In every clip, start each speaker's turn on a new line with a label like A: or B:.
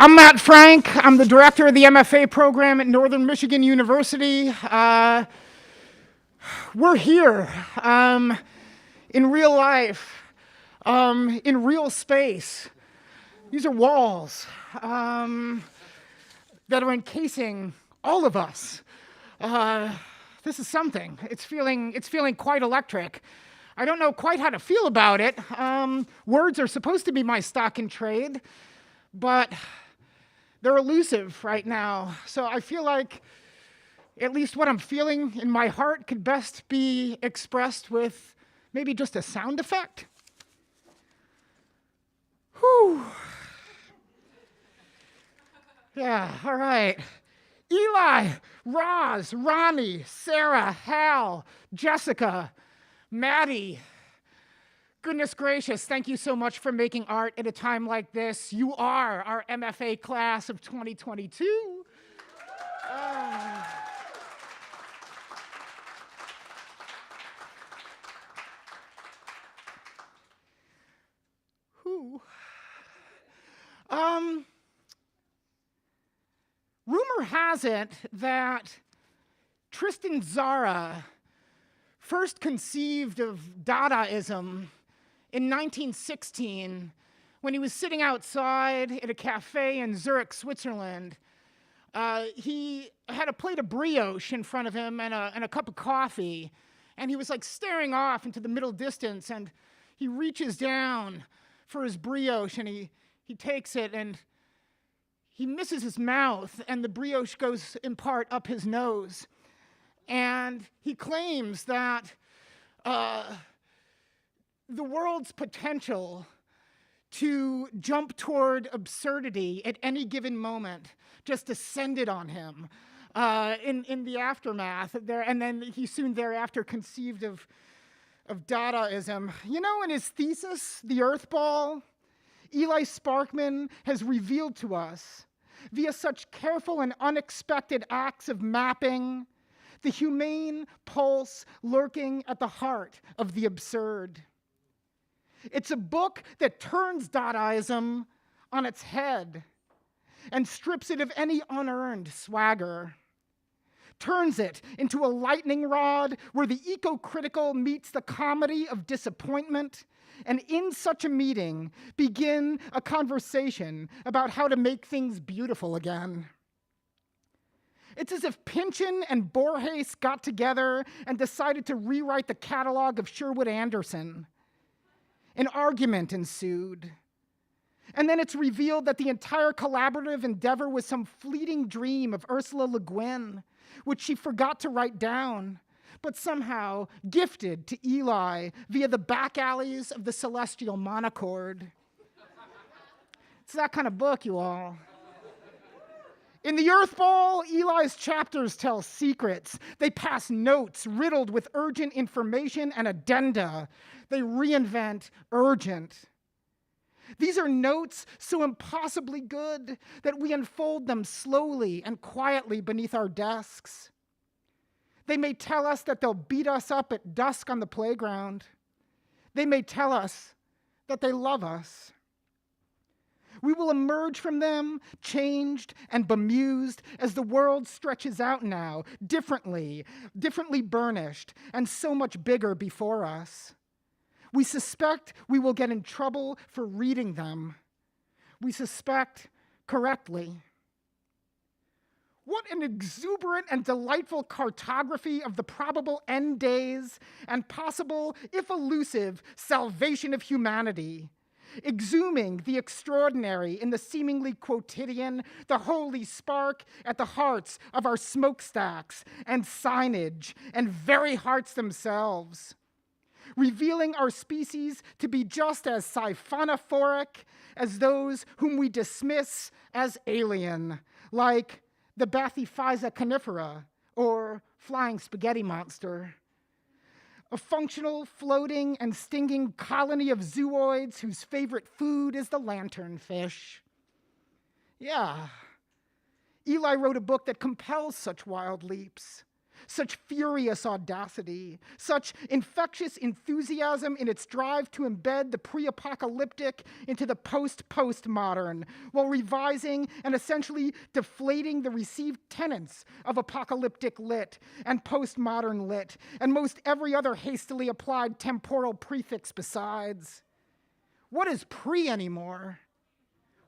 A: I'm Matt Frank. I'm the director of the MFA program at Northern Michigan University. We're here in real life, in real space. These are walls that are encasing all of us. This is something. It's feeling quite electric. I don't know quite how to feel about it. Words are supposed to be my stock in trade, but they're elusive right now. So I feel like at least what I'm feeling in my heart could best be expressed with maybe just a sound effect. Whew. Yeah, all right. Eli, Roz, Ronnie, Sarah, Hal, Jessica, Maddie. Goodness gracious, thank you so much for making art at a time like this. You are our MFA class of 2022. Rumor has it that Tristan Tzara first conceived of Dadaism in 1916, when he was sitting outside at a cafe in Zurich, Switzerland. He had a plate of brioche in front of him and a cup of coffee, and he was like staring off into the middle distance, and he reaches down for his brioche, and he takes it, and he misses his mouth, and the brioche goes in part up his nose. And he claims that the world's potential to jump toward absurdity at any given moment just descended on him in the aftermath there, and then he soon thereafter conceived of Dadaism. You know, in his thesis, The Earth Ball, Eli Sparkman has revealed to us, via such careful and unexpected acts of mapping, the humane pulse lurking at the heart of the absurd. It's a book that turns Dadaism on its head and strips it of any unearned swagger, turns it into a lightning rod where the eco-critical meets the comedy of disappointment, and in such a meeting begin a conversation about how to make things beautiful again. It's as if Pynchon and Borges got together and decided to rewrite the catalog of Sherwood Anderson. An argument ensued. And then it's revealed that the entire collaborative endeavor was some fleeting dream of Ursula Le Guin, which she forgot to write down, but somehow gifted to Eli via the back alleys of the celestial monochord. It's that kind of book, you all. In The Earth Ball, Eli's chapters tell secrets. They pass notes riddled with urgent information and addenda. They reinvent urgent. These are notes so impossibly good that we unfold them slowly and quietly beneath our desks. They may tell us that they'll beat us up at dusk on the playground. They may tell us that they love us. We will emerge from them changed and bemused as the world stretches out now, differently burnished, and so much bigger before us. We suspect we will get in trouble for reading them. We suspect correctly. What an exuberant and delightful cartography of the probable end days and possible, if elusive, salvation of humanity. Exhuming the extraordinary in the seemingly quotidian, the holy spark at the hearts of our smokestacks and signage and very hearts themselves. Revealing our species to be just as siphonophoric as those whom we dismiss as alien, like the Bathyphysa conifera or flying spaghetti monster. A functional, floating, and stinging colony of zooids whose favorite food is the lanternfish. Yeah, Eli wrote a book that compels such wild leaps. such furious audacity, such infectious enthusiasm in its drive to embed the pre-apocalyptic into the post-postmodern, while revising and essentially deflating the received tenets of apocalyptic lit and postmodern lit, and most every other hastily applied temporal prefix besides. What is pre anymore?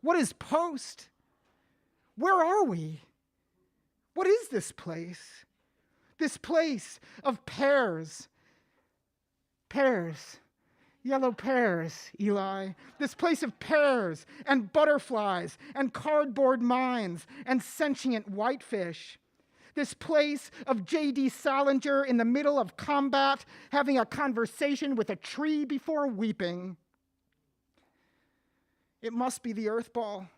A: What is post? Where are we? What is this place? This place of pears. Pears. Yellow pears, Eli. This place of pears and butterflies and cardboard mines and sentient whitefish. This place of J.D. Salinger in the middle of combat having a conversation with a tree before weeping. It must be the Earth Ball.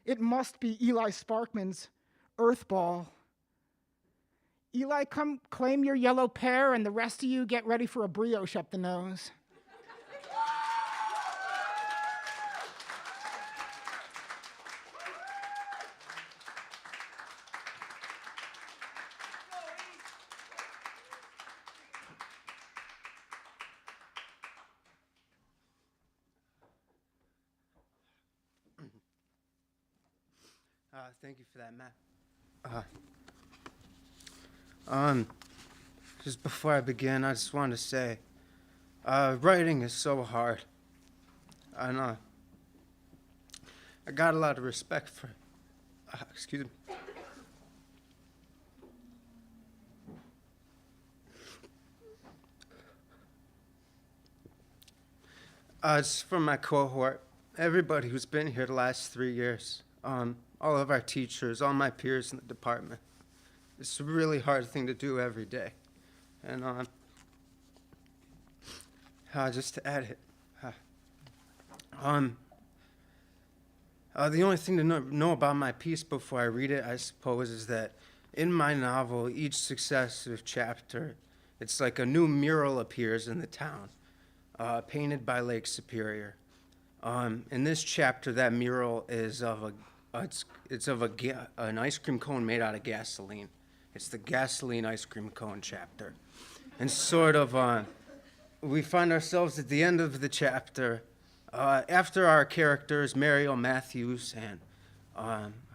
A: It must be Eli Sparkman's Earth Ball. Eli, come claim your yellow pear, and the rest of you get ready for a brioche up the nose.
B: Thank you for that, Matt. Just before I begin, I just wanted to say, writing is so hard. I know. I got a lot of respect for, excuse me. It's from my cohort, everybody who's been here the last 3 years. All of our teachers, all my peers in the department. It's a really hard thing to do every day. And just to add it, the only thing to know about my piece before I read it, I suppose, is that in my novel, each successive chapter, it's like a new mural appears in the town, painted by Lake Superior. In this chapter, that mural is of an ice cream cone made out of gasoline. It's the gasoline ice cream cone chapter. And sort of, we find ourselves at the end of the chapter, after our characters, Mariel Matthews and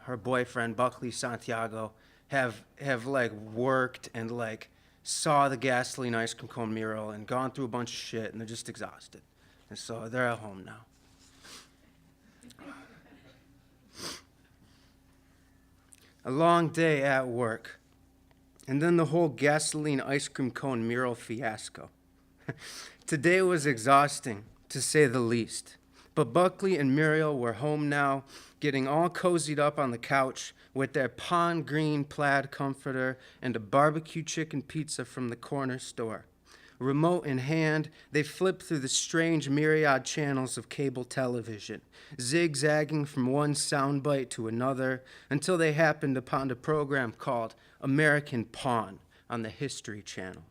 B: her boyfriend, Buckley Santiago, have like worked and like saw the gasoline ice cream cone mural and gone through a bunch of shit, and they're just exhausted. And so they're at home now. A long day at work, and then the whole gasoline ice cream cone mural fiasco. Today was exhausting, to say the least. But Buckley and Muriel were home now, getting all cozied up on the couch with their pond green plaid comforter and a barbecue chicken pizza from the corner store. Remote in hand, they flipped through the strange myriad channels of cable television, zigzagging from one soundbite to another until they happened upon a program called American Pawn on the History Channel.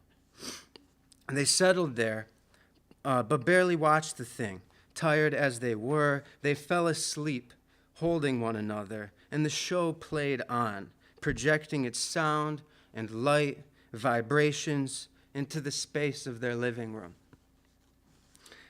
B: They settled there, but barely watched the thing. Tired as they were, they fell asleep, holding one another, and the show played on, projecting its sound and light, vibrations, into the space of their living room.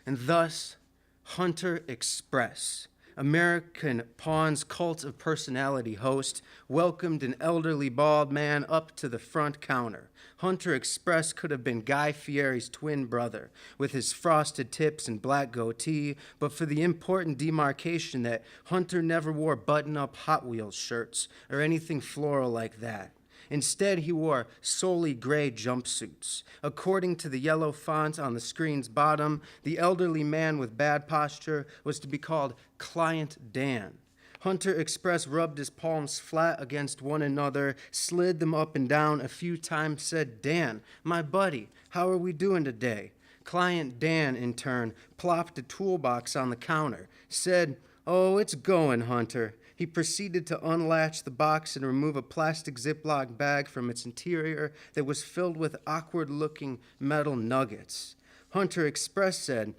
B: And thus, Hunter Express, American Pawn's cult of personality host, welcomed an elderly bald man up to the front counter. Hunter Express could have been Guy Fieri's twin brother, with his frosted tips and black goatee, but for the important demarcation that Hunter never wore button-up Hot Wheels shirts or anything floral like that. Instead, he wore solely gray jumpsuits. According to the yellow font on the screen's bottom, the elderly man with bad posture was to be called Client Dan. Hunter Express rubbed his palms flat against one another, slid them up and down a few times, said, "Dan, my buddy, how are we doing today?" Client Dan, in turn, plopped a toolbox on the counter, said, "Oh, it's going, Hunter." He proceeded to unlatch the box and remove a plastic Ziploc bag from its interior that was filled with awkward-looking metal nuggets. Hunter Express said,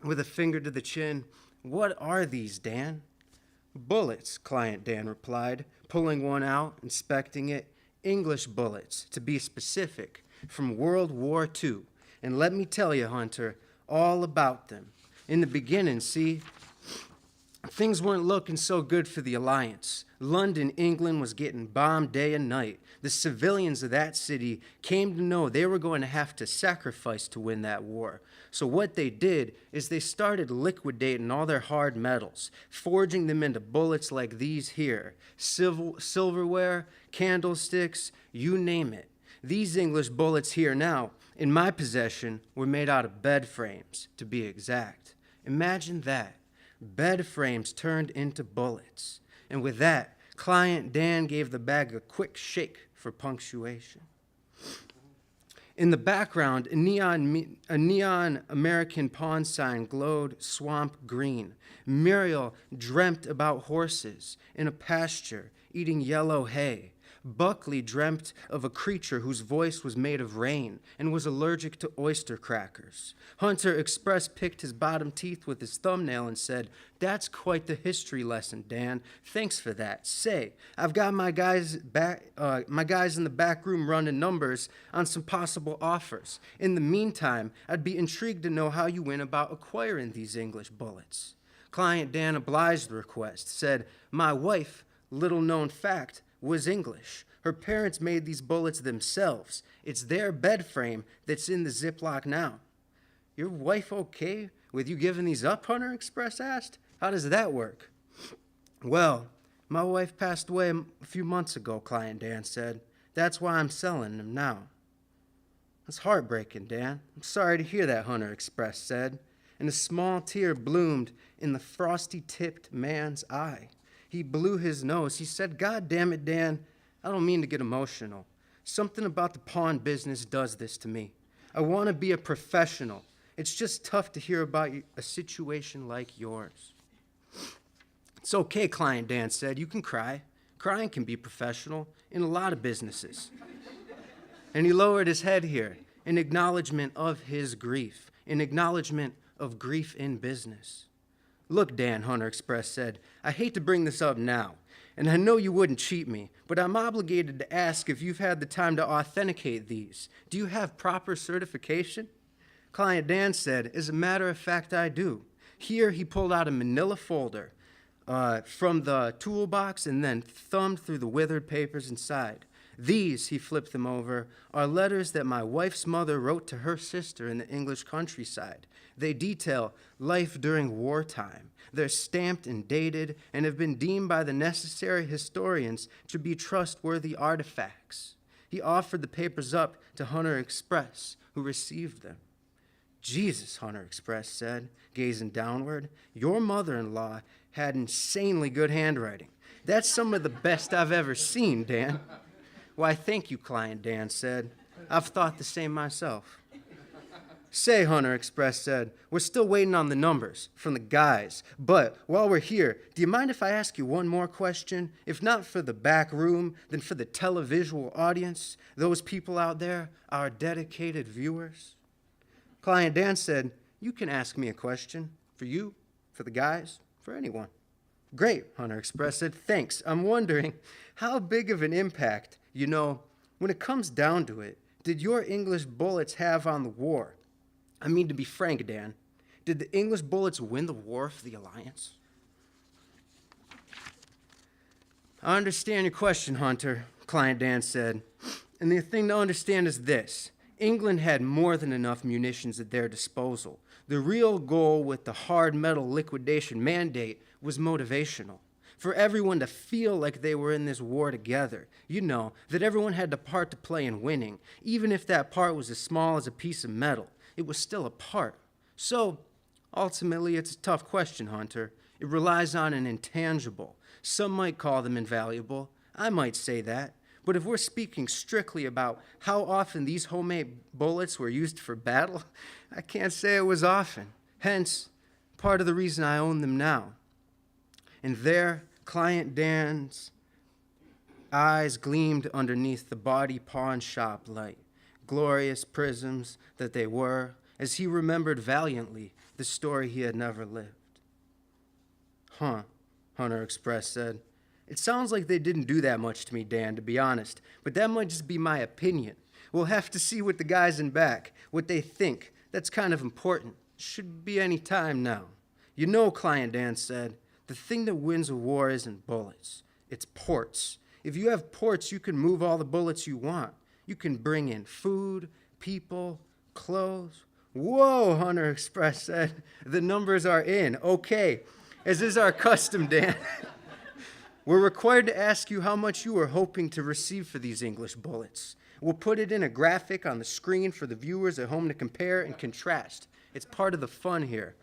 B: with a finger to the chin, "What are these, Dan?" "Bullets," Client Dan replied, pulling one out, inspecting it. English bullets, to be specific, from World War II. And let me tell you, Hunter, all about them. In the beginning, see, things weren't looking so good for the Alliance. London, England was getting bombed day and night. The civilians of that city came to know they were going to have to sacrifice to win that war. So what they did is they started liquidating all their hard metals, forging them into bullets like these here. Silverware, candlesticks, you name it. These English bullets here now, in my possession, were made out of bed frames, to be exact. Imagine that. Bed frames turned into bullets. And with that, Client Dan gave the bag a quick shake for punctuation. In the background, a neon American pawn sign glowed swamp green. Muriel dreamt about horses in a pasture eating yellow hay. Buckley dreamt of a creature whose voice was made of rain and was allergic to oyster crackers. Hunter Express picked his bottom teeth with his thumbnail and said, "That's quite the history lesson, Dan. Thanks for that. Say, I've got my guys in the back room running numbers on some possible offers. In the meantime, I'd be intrigued to know how you went about acquiring these English bullets." Client Dan obliged the request, said, "My wife, little known fact, was English. Her parents made these bullets themselves. It's their bed frame that's in the Ziploc now." "Your wife okay with you giving these up?" Hunter Express asked. "How does that work?" "Well, my wife passed away a few months ago," Client Dan said. "That's why I'm selling them now." "That's heartbreaking, Dan. I'm sorry to hear that," Hunter Express said, and a small tear bloomed in the frosty-tipped man's eye. He blew his nose. He said, "God damn it, Dan, I don't mean to get emotional. Something about the pawn business does this to me. I want to be a professional. It's just tough to hear about a situation like yours." "It's okay," Client Dan said. "You can cry. Crying can be professional in a lot of businesses." And he lowered his head here in acknowledgement of his grief, in acknowledgement of grief in business. "Look, Dan," Hunter Express said, "I hate to bring this up now, and I know you wouldn't cheat me, but I'm obligated to ask if you've had the time to authenticate these. Do you have proper certification?" Client Dan said, "As a matter of fact, I do." Here he pulled out a manila folder from the toolbox and then thumbed through the withered papers inside. "These," he flipped them over, "are letters that my wife's mother wrote to her sister in the English countryside. They detail life during wartime. They're stamped and dated and have been deemed by the necessary historians to be trustworthy artifacts." He offered the papers up to Hunter Express, who received them. "Jesus," Hunter Express said, gazing downward, "your mother-in-law had insanely good handwriting. That's some of the best I've ever seen, Dan." "Why, thank you," Client Dan said. "I've thought the same myself." "Say," Hunter Express said, "we're still waiting on the numbers from the guys. But while we're here, do you mind if I ask you one more question? If not for the back room, then for the televisual audience, those people out there, our dedicated viewers." Client Dan said, "You can ask me a question. For you, for the guys, for anyone." "Great," Hunter Express said. "Thanks. I'm wondering how big of an impact, when it comes down to it, did your English bullets have on the war? I mean, to be frank, Dan, did the English bullets win the war for the Alliance?" "I understand your question, Hunter," Client Dan said. "And the thing to understand is this. England had more than enough munitions at their disposal. The real goal with the hard metal liquidation mandate was motivational. For everyone to feel like they were in this war together. That everyone had a part to play in winning. Even if that part was as small as a piece of metal, it was still a part. So, ultimately, it's a tough question, Hunter. It relies on an intangible. Some might call them invaluable. I might say that. But if we're speaking strictly about how often these homemade bullets were used for battle, I can't say it was often. Hence, part of the reason I own them now." And there, Client Dan's eyes gleamed underneath the bawdy pawn shop light, glorious prisms that they were, as he remembered valiantly the story he had never lived. "Huh," Hunter Express said. It sounds like they didn't do that much to me, Dan, to be honest, but that might just be my opinion. We'll have to see what the guys in back, what they think. That's kind of important. Should be any time now. You know, Client Dan said, the thing that wins a war isn't bullets. It's ports. If you have ports, you can move all the bullets you want. You can bring in food, people, clothes. Whoa, Hunter Express said. The numbers are in. Okay, as is our custom, Dan. We're required to ask you how much you are hoping to receive for these English bullets. We'll put it in a graphic on the screen for the viewers at home to compare and contrast. It's part of the fun here.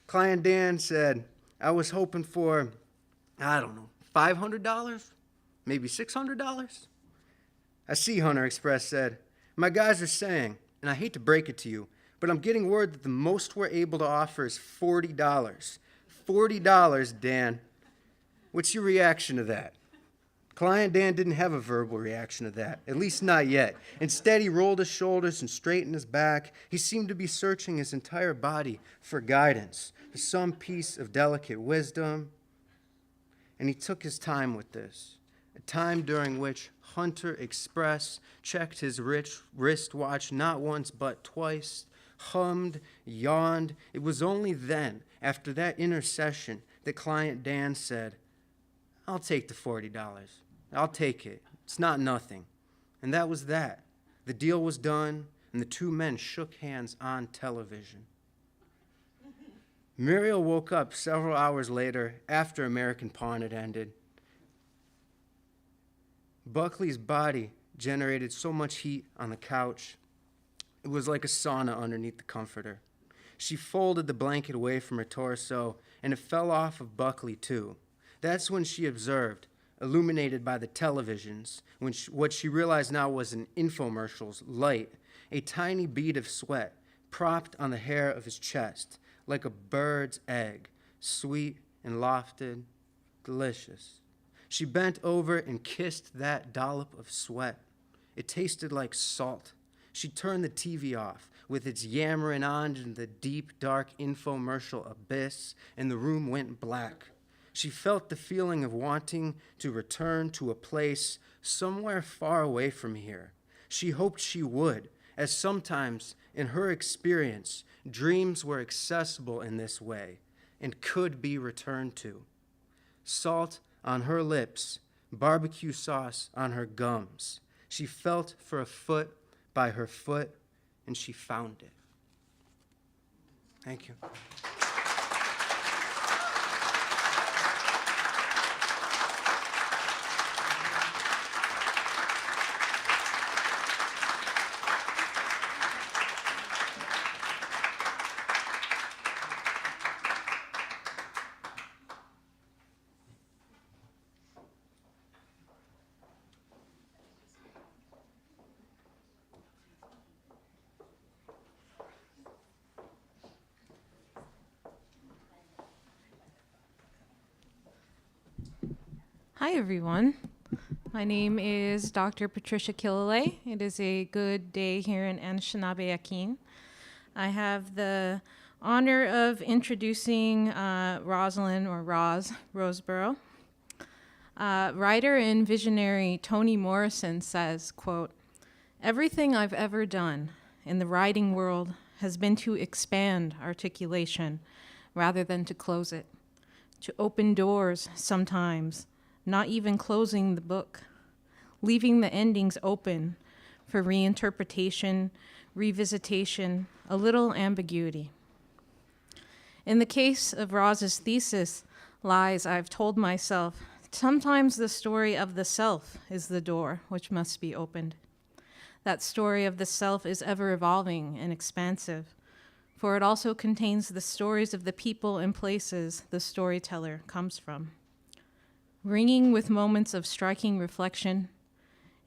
B: Client Dan said, I was hoping for, $500? Maybe $600? I see, Hunter Express said. My guys are saying, and I hate to break it to you, but I'm getting word that the most we're able to offer is $40. $40, Dan. What's your reaction to that? Client Dan didn't have a verbal reaction to that, at least not yet. Instead, he rolled his shoulders and straightened his back. He seemed to be searching his entire body for guidance, for some piece of delicate wisdom. And he took his time with this, a time during which Hunter Express checked his rich wristwatch not once but twice, hummed, yawned. It was only then, after that intercession, that Client Dan said, I'll take the $40. I'll take it. It's not nothing. And that was that. The deal was done, and the two men shook hands on television. Muriel woke up several hours later after American Pawn had ended. Buckley's body generated so much heat on the couch. It was like a sauna underneath the comforter. She folded the blanket away from her torso, and it fell off of Buckley, too. That's when she observed, illuminated by the televisions, what she realized now was an infomercial's light, a tiny bead of sweat propped on the hair of his chest, like a bird's egg, sweet and lofted, delicious. She bent over and kissed that dollop of sweat. It tasted like salt. She turned the TV off, with its yammering on into the deep, dark infomercial abyss, and the room went black. She felt the feeling of wanting to return to a place somewhere far away from here. She hoped she would, as sometimes, in her experience, dreams were accessible in this way and could be returned to. Salt on her lips, barbecue sauce on her gums. She felt for a foot by her foot, and she found it. Thank you.
C: Hi, everyone. My name is Dr. Patricia Killalay. It is a good day here in Anishinaabe Akin. I have the honor of introducing Rosalind, or Roz, Roseborough. Writer and visionary Toni Morrison says, quote, "Everything I've ever done in the writing world has been to expand articulation rather than to close it, to open doors sometimes, not even closing the book, leaving the endings open for reinterpretation, revisitation, a little ambiguity. In the case of Roz's thesis, lies I've told myself, sometimes the story of the self is the door which must be opened. That story of the self is ever evolving and expansive, for it also contains the stories of the people and places the storyteller comes from. Ringing with moments of striking reflection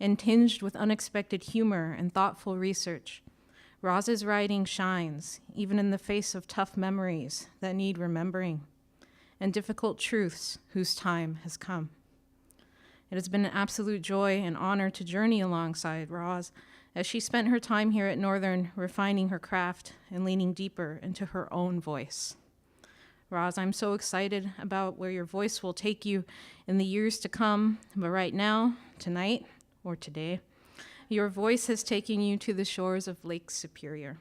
C: and tinged with unexpected humor and thoughtful research, Roz's writing shines even in the face of tough memories that need remembering and difficult truths whose time has come. It has been an absolute joy and honor to journey alongside Roz as she spent her time here at Northern refining her craft and leaning deeper into her own voice. Roz, I'm so excited about where your voice will take you in the years to come. But right now, tonight, or today, your voice has taken you to the shores of Lake Superior.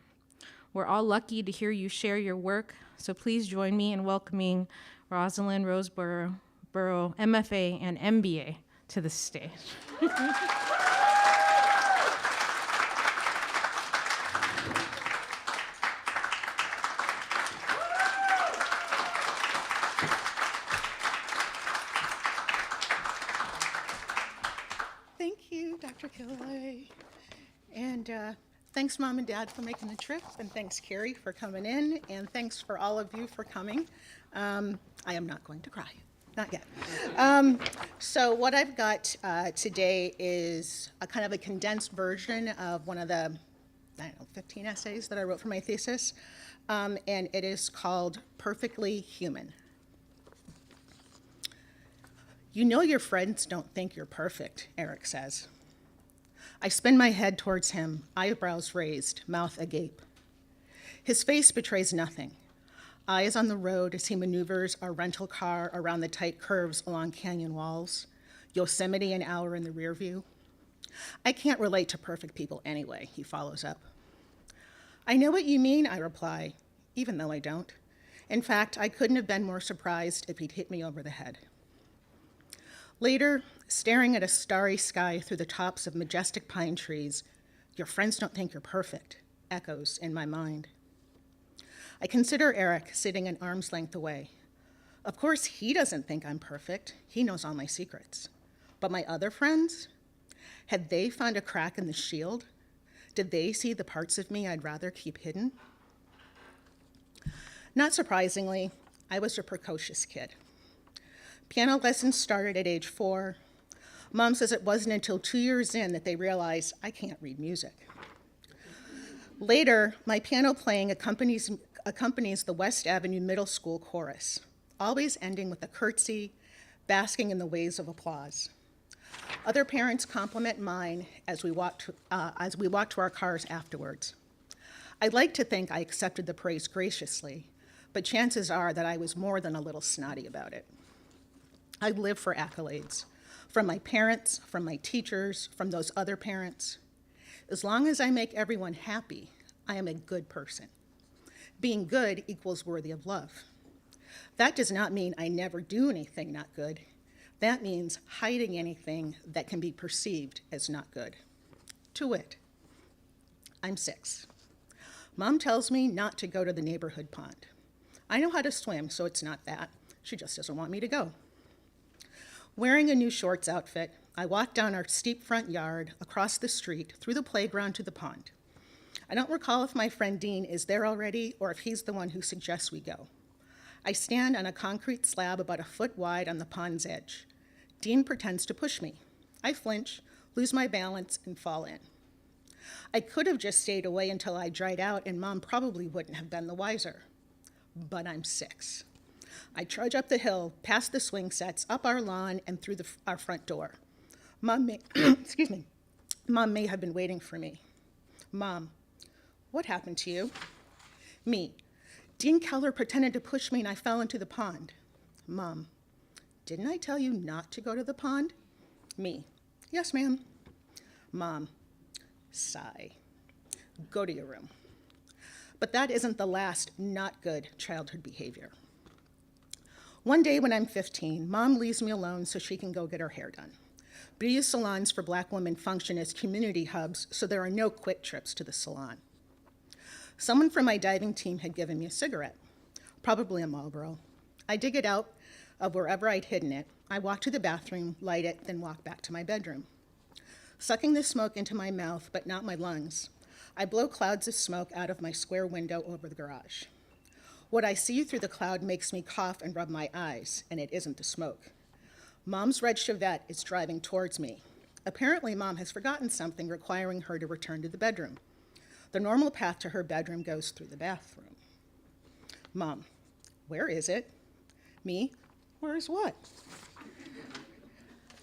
C: We're all lucky to hear you share your work, so please join me in welcoming Rosalind Roseborough, MFA and MBA, to the stage.
D: Thank you, Dr. Killelay. And thanks, Mom and Dad, for making the trip, and thanks, Carrie, for coming in, and thanks for all of you for coming. I am not going to cry, not yet. So what I've got today is a kind of a condensed version of one of the, 15 essays that I wrote for my thesis, and it is called Perfectly Human. You know your friends don't think you're perfect, Eric says. I spin my head towards him, eyebrows raised, mouth agape. His face betrays nothing. Eyes on the road as he maneuvers our rental car around the tight curves along canyon walls, Yosemite an hour in the rear view. I can't relate to perfect people anyway, he follows up. I know what you mean, I reply, even though I don't. In fact, I couldn't have been more surprised if he'd hit me over the head. Later, staring at a starry sky through the tops of majestic pine trees, your friends don't think you're perfect, echoes in my mind. I consider Eric sitting an arm's length away. Of course, he doesn't think I'm perfect. He knows all my secrets. But my other friends? Had they found a crack in the shield? Did they see the parts of me I'd rather keep hidden? Not surprisingly, I was a precocious kid. Piano lessons started at age 4. Mom says it wasn't until 2 years in that they realized I can't read music. Later, my piano playing accompanies the West Avenue Middle School chorus, always ending with a curtsy, basking in the waves of applause. Other parents compliment mine as we walk to our cars afterwards. I'd like to think I accepted the praise graciously, but chances are that I was more than a little snotty about it. I live for accolades, from my parents, from my teachers, from those other parents. As long as I make everyone happy, I am a good person. Being good equals worthy of love. That does not mean I never do anything not good. That means hiding anything that can be perceived as not good. To wit, I'm 6. Mom tells me not to go to the neighborhood pond. I know how to swim, so it's not that. She just doesn't want me to go. Wearing a new shorts outfit, I walk down our steep front yard, across the street, through the playground to the pond. I don't recall if my friend Dean is there already or if he's the one who suggests we go. I stand on a concrete slab about a foot wide on the pond's edge. Dean pretends to push me. I flinch, lose my balance, and fall in. I could have just stayed away until I dried out, and Mom probably wouldn't have been the wiser. But I'm 6. I trudge up the hill, past the swing sets, up our lawn, and through our front door. Mom may, Mom may have been waiting for me. Mom, what happened to you? Me. Dean Keller pretended to push me and I fell into the pond. Mom, didn't I tell you not to go to the pond? Me. Yes, ma'am. Mom, sigh. Go to your room. But that isn't the last not good childhood behavior. One day when I'm 15, Mom leaves me alone so she can go get her hair done. Beauty salons for Black women function as community hubs, so there are no quick trips to the salon. Someone from my diving team had given me a cigarette, probably a Marlboro. I dig it out of wherever I'd hidden it. I walk to the bathroom, light it, then walk back to my bedroom. Sucking the smoke into my mouth, but not my lungs, I blow clouds of smoke out of my square window over the garage. What I see through the cloud makes me cough and rub my eyes, and it isn't the smoke. Mom's red Chevette is driving towards me. Apparently, Mom has forgotten something requiring her to return to the bedroom. The normal path to her bedroom goes through the bathroom. Mom, where is it? Me, where is what?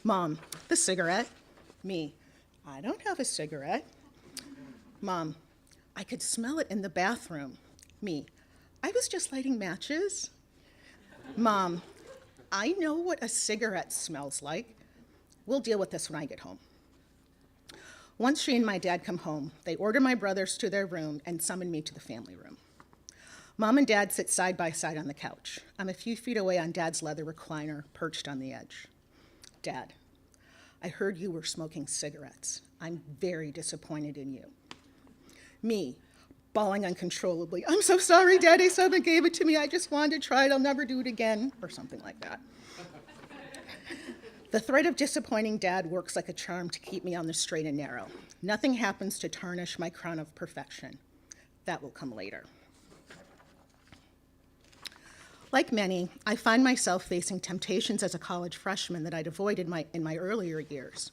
D: Mom, the cigarette. Me, I don't have a cigarette. Mom, I could smell it in the bathroom. Me, I was just lighting matches. Mom, I know what a cigarette smells like. We'll deal with this when I get home. Once she and my dad come home, they order my brothers to their room and summon me to the family room. Mom and Dad sit side by side on the couch. I'm a few feet away on Dad's leather recliner, perched on the edge. Dad, I heard you were smoking cigarettes. I'm very disappointed in you. Me, bawling uncontrollably. I'm so sorry, Daddy. Someone gave it to me. I just wanted to try it. I'll never do it again, or something like that. The threat of disappointing Dad works like a charm to keep me on the straight and narrow. Nothing happens to tarnish my crown of perfection. That will come later. Like many, I find myself facing temptations as a college freshman that I'd avoided in my earlier years.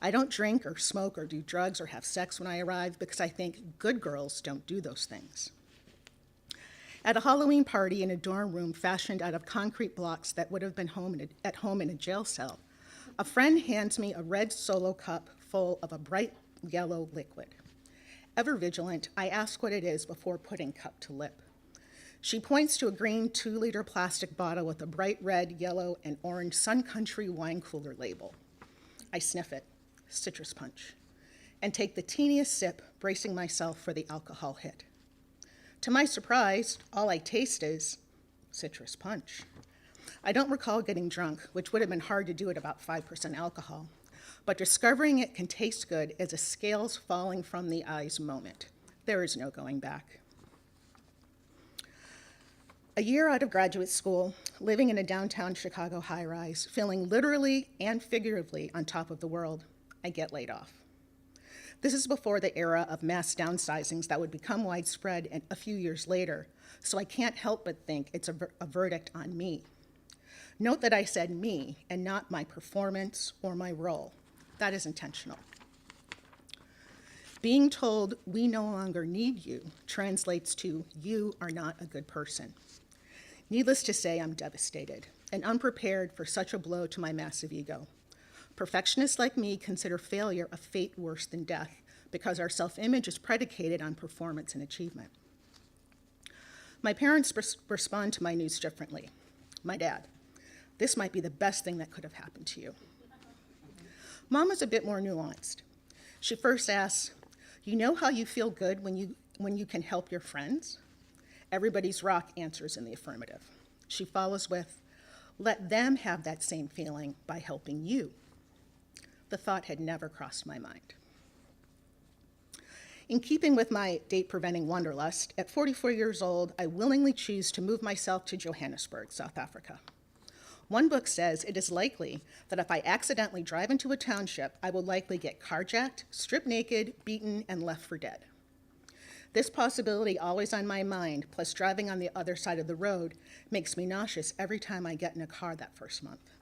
D: I don't drink or smoke or do drugs or have sex when I arrive because I think good girls don't do those things. At a Halloween party in a dorm room fashioned out of concrete blocks that would have been at home in a jail cell, a friend hands me a red Solo cup full of a bright yellow liquid. Ever vigilant, I ask what it is before putting cup to lip. She points to a green 2-liter plastic bottle with a bright red, yellow, and orange Sun Country wine cooler label. I sniff it, citrus punch, and take the teeniest sip, bracing myself for the alcohol hit. To my surprise, all I taste is citrus punch. I don't recall getting drunk, which would have been hard to do at about 5% alcohol, but discovering it can taste good is a scales falling from the eyes moment. There is no going back. A year out of graduate school, living in a downtown Chicago high-rise, feeling literally and figuratively on top of the world, I get laid off. This is before the era of mass downsizings that would become widespread a few years later, so I can't help but think it's a verdict on me. Note that I said me and not my performance or my role. That is intentional. Being told we no longer need you translates to you are not a good person. Needless to say, I'm devastated and unprepared for such a blow to my massive ego. Perfectionists like me consider failure a fate worse than death because our self-image is predicated on performance and achievement. My parents respond to my news differently. My dad, this might be the best thing that could have happened to you. Mom is a bit more nuanced. She first asks, you know how you feel good when you can help your friends? Everybody's rock answers in the affirmative. She follows with, let them have that same feeling by helping you. The thought had never crossed my mind. In keeping with my date-preventing wanderlust, at 44 years old, I willingly choose to move myself to Johannesburg, South Africa. One book says it is likely that if I accidentally drive into a township, I will likely get carjacked, stripped naked, beaten, and left for dead. This possibility always on my mind, plus driving on the other side of the road, makes me nauseous every time I get in a car that first month.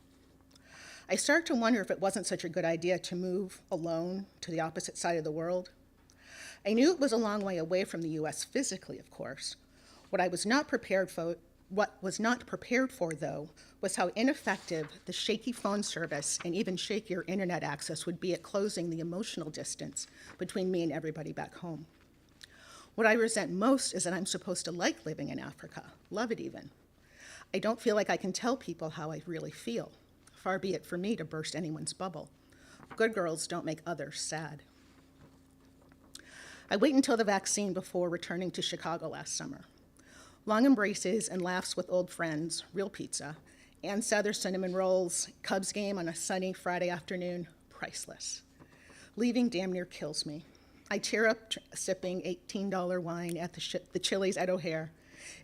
D: I start to wonder if it wasn't such a good idea to move alone to the opposite side of the world. I knew it was a long way away from the US physically, of course. What was not prepared for, though, was how ineffective the shaky phone service and even shakier internet access would be at closing the emotional distance between me and everybody back home. What I resent most is that I'm supposed to like living in Africa, love it even. I don't feel like I can tell people how I really feel. Far be it for me to burst anyone's bubble. Good girls don't make others sad. I wait until the vaccine before returning to Chicago last summer. Long embraces and laughs with old friends, real pizza, Ann Souther cinnamon rolls, Cubs game on a sunny Friday afternoon, priceless. Leaving damn near kills me. I tear up sipping $18 wine at the Chili's at O'Hare.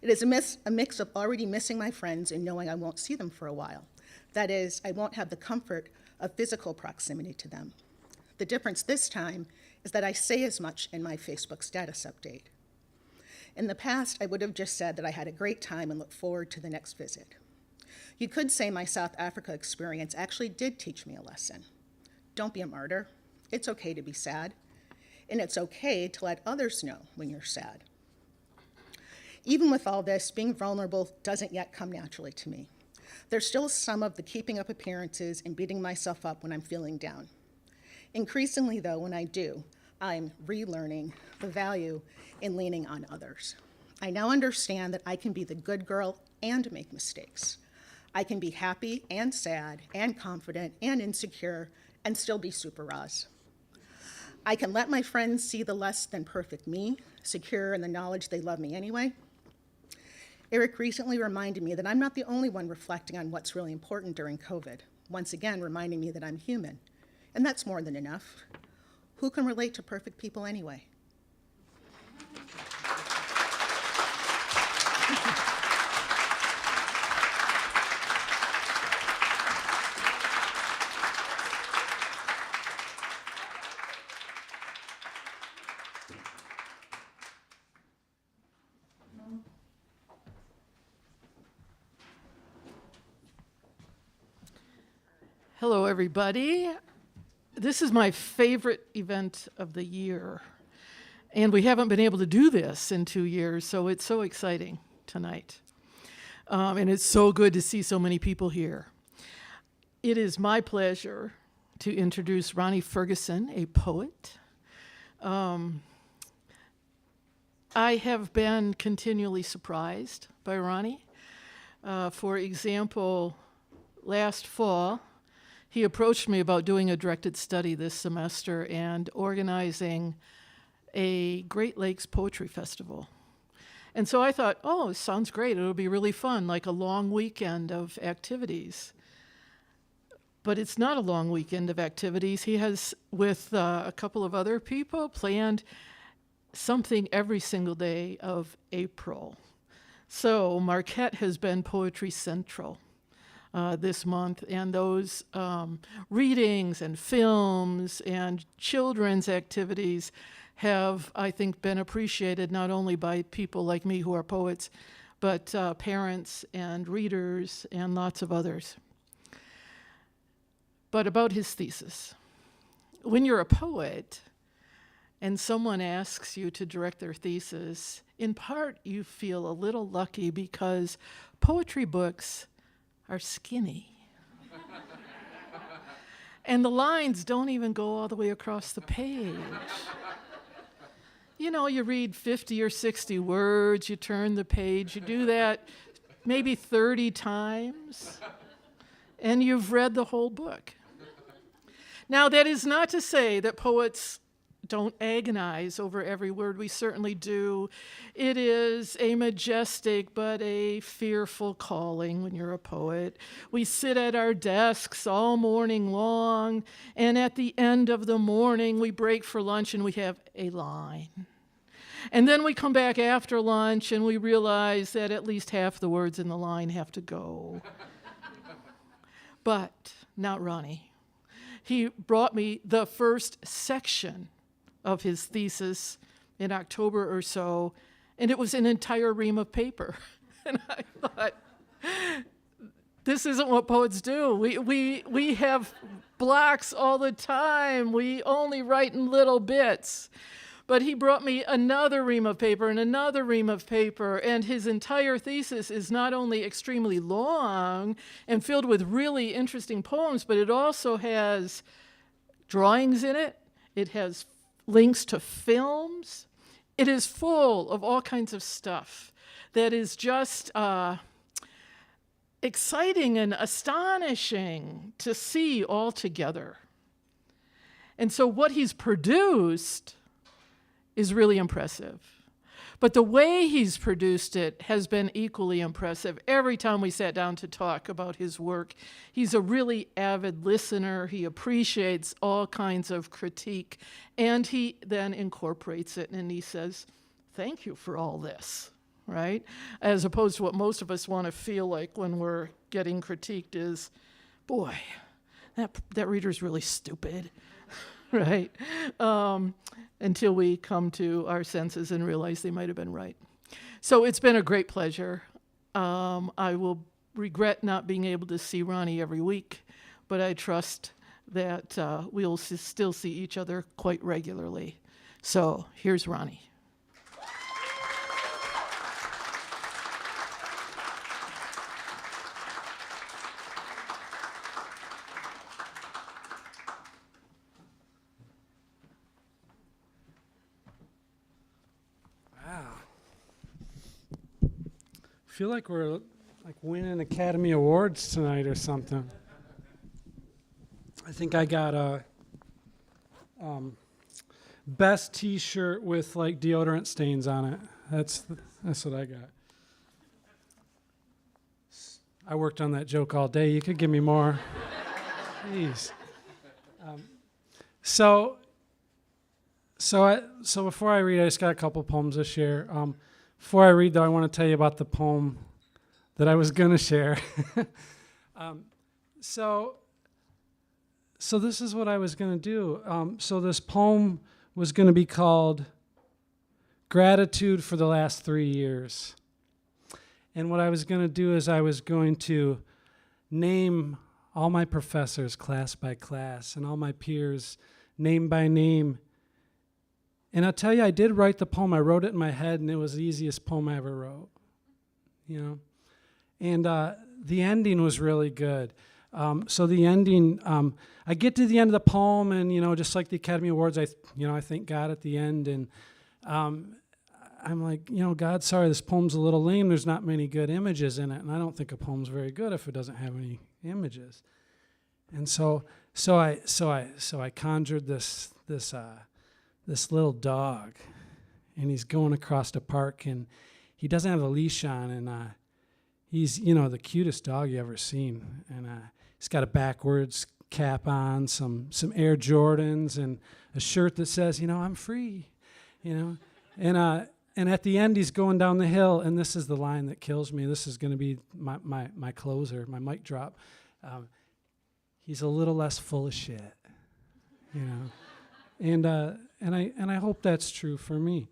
D: It is a mix of already missing my friends and knowing I won't see them for a while. That is, I won't have the comfort of physical proximity to them. The difference this time is that I say as much in my Facebook status update. In the past, I would have just said that I had a great time and look forward to the next visit. You could say my South Africa experience actually did teach me a lesson. Don't be a martyr. It's okay to be sad. And it's okay to let others know when you're sad. Even with all this, being vulnerable doesn't yet come naturally to me. There's still some of the keeping up appearances and beating myself up when I'm feeling down. Increasingly, though, when I do, I'm relearning the value in leaning on others. I now understand that I can be the good girl and make mistakes. I can be happy and sad and confident and insecure and still be super Roz. I can let my friends see the less than perfect me, secure in the knowledge they love me anyway. Eric recently reminded me that I'm not the only one reflecting on what's really important during COVID, once again reminding me that I'm human. And that's more than enough. Who can relate to perfect people anyway?
E: Hello, everybody. This is my favorite event of the year. And we haven't been able to do this in 2 years, so it's so exciting tonight. And it's so good to see so many people here. It is my pleasure to introduce Ronnie Ferguson, a poet. I have been continually surprised by Ronnie. For example, last fall, he approached me about doing a directed study this semester and organizing a Great Lakes Poetry Festival. And so I thought, oh, this sounds great. It'll be really fun, like a long weekend of activities. But it's not a long weekend of activities. He has, with a couple of other people, planned something every single day of April. So Marquette has been Poetry Central this month, and those readings and films and children's activities have, I think, been appreciated not only by people like me who are poets, but parents and readers and lots of others. But about his thesis. When you're a poet and someone asks you to direct their thesis, in part you feel a little lucky because poetry books are skinny. And the lines don't even go all the way across the page. You know, you read 50 or 60 words, you turn the page, you do that maybe 30 times, and you've read the whole book. Now, that is not to say that poets don't agonize over every word. We certainly do. It is a majestic but a fearful calling when you're a poet. We sit at our desks all morning long, and at the end of the morning, we break for lunch and we have a line. And then we come back after lunch and we realize that at least half the words in the line have to go. But not Ronnie. He brought me the first section of his thesis in October or so, and it was an entire ream of paper. And I thought, this isn't what poets do. We have blocks all the time. We only write in little bits. But he brought me another ream of paper and another ream of paper, and his entire thesis is not only extremely long and filled with really interesting poems, but it also has drawings in it. It has links to films. It is full of all kinds of stuff that is just exciting and astonishing to see all together. And so what he's produced is really impressive. But the way he's produced it has been equally impressive. Every time we sat down to talk about his work, he's a really avid listener. He appreciates all kinds of critique, and he then incorporates it, and he says, thank you for all this, right? As opposed to what most of us want to feel like when we're getting critiqued is, boy, that reader's really stupid, right? Until we come to our senses and realize they might have been right. So it's been a great pleasure. I will regret not being able to see Ronnie every week, but I trust that we'll still see each other quite regularly. So here's Ronnie.
F: I feel like we're like winning Academy Awards tonight or something. I think I got a best T-shirt with like deodorant stains on it. That's what I got. I worked on that joke all day. You could give me more. Jeez. So before I read, I just got a couple poems to share. Before I read, though, I want to tell you about the poem that I was going to share. So this is what I was going to do. So this poem was going to be called Gratitude for the Last 3 Years. And what I was going to do is I was going to name all my professors class by class and all my peers name by name. And I'll tell you, I did write the poem. I wrote it in my head, and it was the easiest poem I ever wrote. You know? And the ending was really good. So the ending, I get to the end of the poem, and just like the Academy Awards, I thank God at the end, and I'm like, God, sorry, this poem's a little lame. There's not many good images in it, and I don't think a poem's very good if it doesn't have any images. And so I conjured this little dog, and he's going across the park, and he doesn't have a leash on, and he's the cutest dog you ever seen, and he's got a backwards cap on, some Air Jordans, and a shirt that says, I'm free, and at the end he's going down the hill, and this is the line that kills me. This is going to be my closer, my mic drop. He's a little less full of shit, and I hope that's true for me.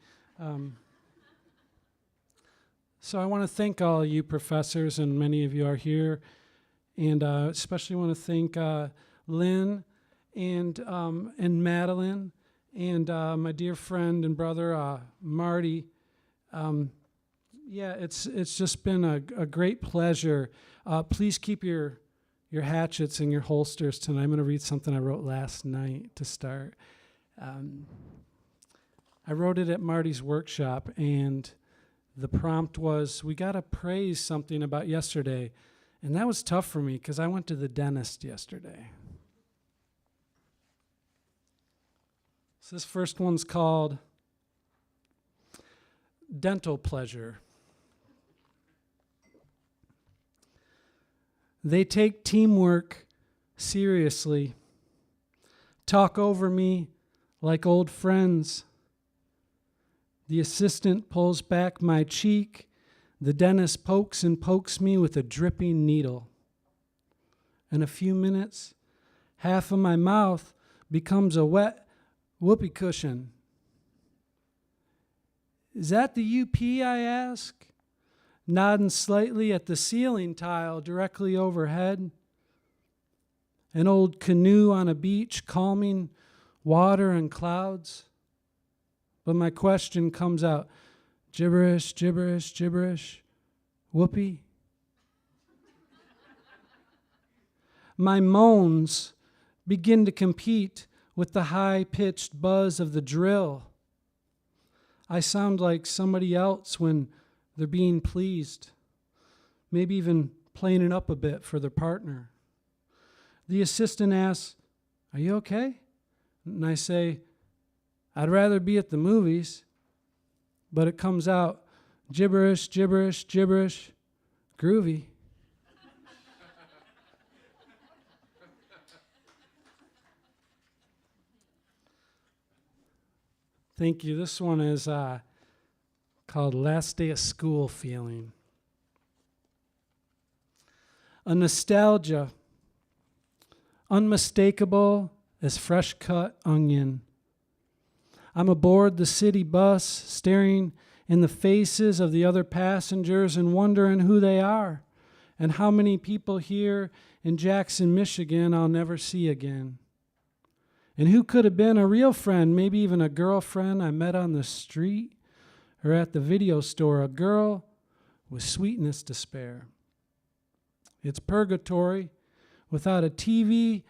F: So I want to thank all you professors, and many of you are here, and especially want to thank Lynn and Madeline and my dear friend and brother Marty. It's just been a great pleasure. Please keep your hatchets in your holsters tonight. I'm going to read something I wrote last night to start. I wrote it at Marty's workshop, and the prompt was, we got to praise something about yesterday. And that was tough for me because I went to the dentist yesterday. So this first one's called Dental Pleasure. They take teamwork seriously, talk over me like old friends. The assistant pulls back my cheek. The dentist pokes and pokes me with a dripping needle. In a few minutes, half of my mouth becomes a wet whoopee cushion. Is that the UP, I ask, nodding slightly at the ceiling tile directly overhead. An old canoe on a beach, calming water and clouds. But my question comes out, gibberish, gibberish, gibberish, whoopee. My moans begin to compete with the high-pitched buzz of the drill. I sound like somebody else when they're being pleased, maybe even playing it up a bit for their partner. The assistant asks, "Are you okay?" And I say, "I'd rather be at the movies." But it comes out, gibberish, gibberish, gibberish, groovy. Thank you. This one is called Last Day of School Feeling. A nostalgia, unmistakable as fresh-cut onion. I'm aboard the city bus, staring in the faces of the other passengers and wondering who they are and how many people here in Jackson, Michigan, I'll never see again. And who could have been a real friend, maybe even a girlfriend I met on the street or at the video store, a girl with sweetness to spare. It's purgatory without a TV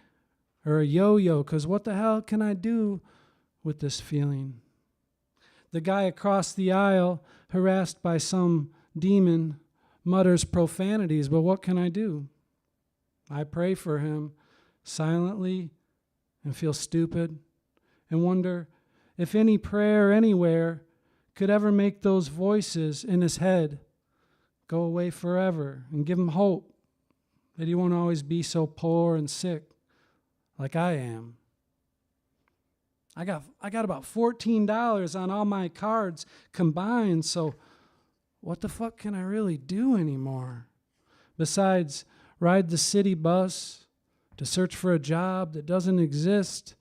F: or a yo-yo, because what the hell can I do with this feeling? The guy across the aisle, harassed by some demon, mutters profanities, but what can I do? I pray for him silently and feel stupid and wonder if any prayer anywhere could ever make those voices in his head go away forever and give him hope that he won't always be so poor and sick like I am. I got about $14 on all my cards combined, so what the fuck can I really do anymore? Besides ride the city bus to search for a job that doesn't exist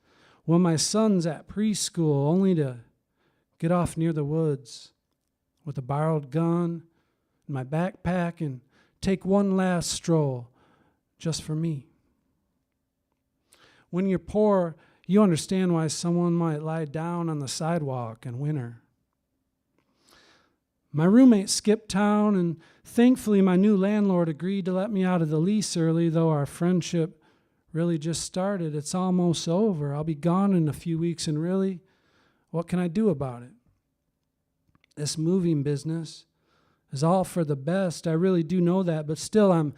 F: when my son's at preschool, only to get off near the woods with a borrowed gun in my backpack and take one last stroll just for me. When you're poor, you understand why someone might lie down on the sidewalk in winter. My roommate skipped town, and thankfully my new landlord agreed to let me out of the lease early, though our friendship really just started. It's almost over. I'll be gone in a few weeks, and really, what can I do about it? This moving business is all for the best. I really do know that, but still I'm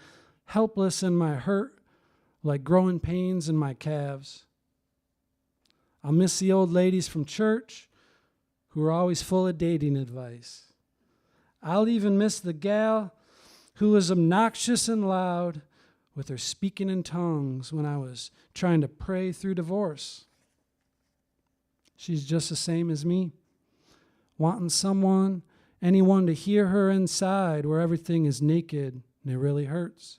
F: helpless in my hurt, like growing pains in my calves. I'll miss the old ladies from church who are always full of dating advice. I'll even miss the gal who was obnoxious and loud with her speaking in tongues when I was trying to pray through divorce. She's just the same as me, wanting anyone to hear her inside where everything is naked and it really hurts.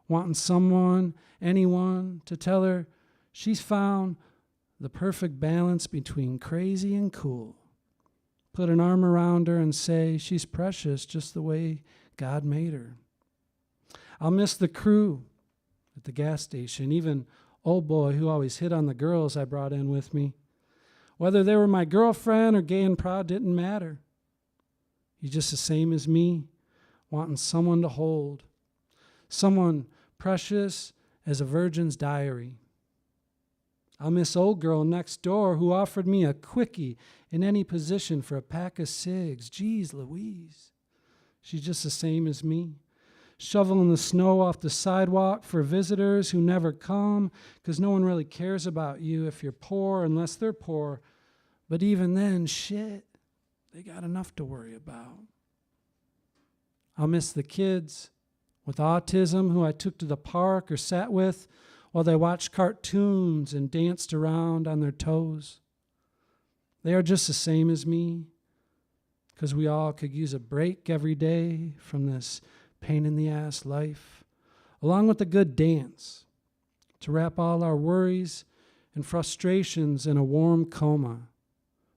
F: Wanting anyone to tell her she's found the perfect balance between crazy and cool. Put an arm around her and say she's precious just the way God made her. I'll miss the crew at the gas station, even old boy who always hit on the girls I brought in with me. Whether they were my girlfriend or gay and proud didn't matter. He's just the same as me, wanting someone to hold, someone precious as a virgin's diary. I'll miss old girl next door who offered me a quickie in any position for a pack of cigs. Geez Louise. She's just the same as me, shoveling the snow off the sidewalk for visitors who never come because no one really cares about you if you're poor unless they're poor. But even then, shit, they got enough to worry about. I'll miss the kids with autism who I took to the park or sat with while they watched cartoons and danced around on their toes. They are just the same as me, because we all could use a break every day from this pain-in-the-ass life, along with a good dance, to wrap all our worries and frustrations in a warm coma,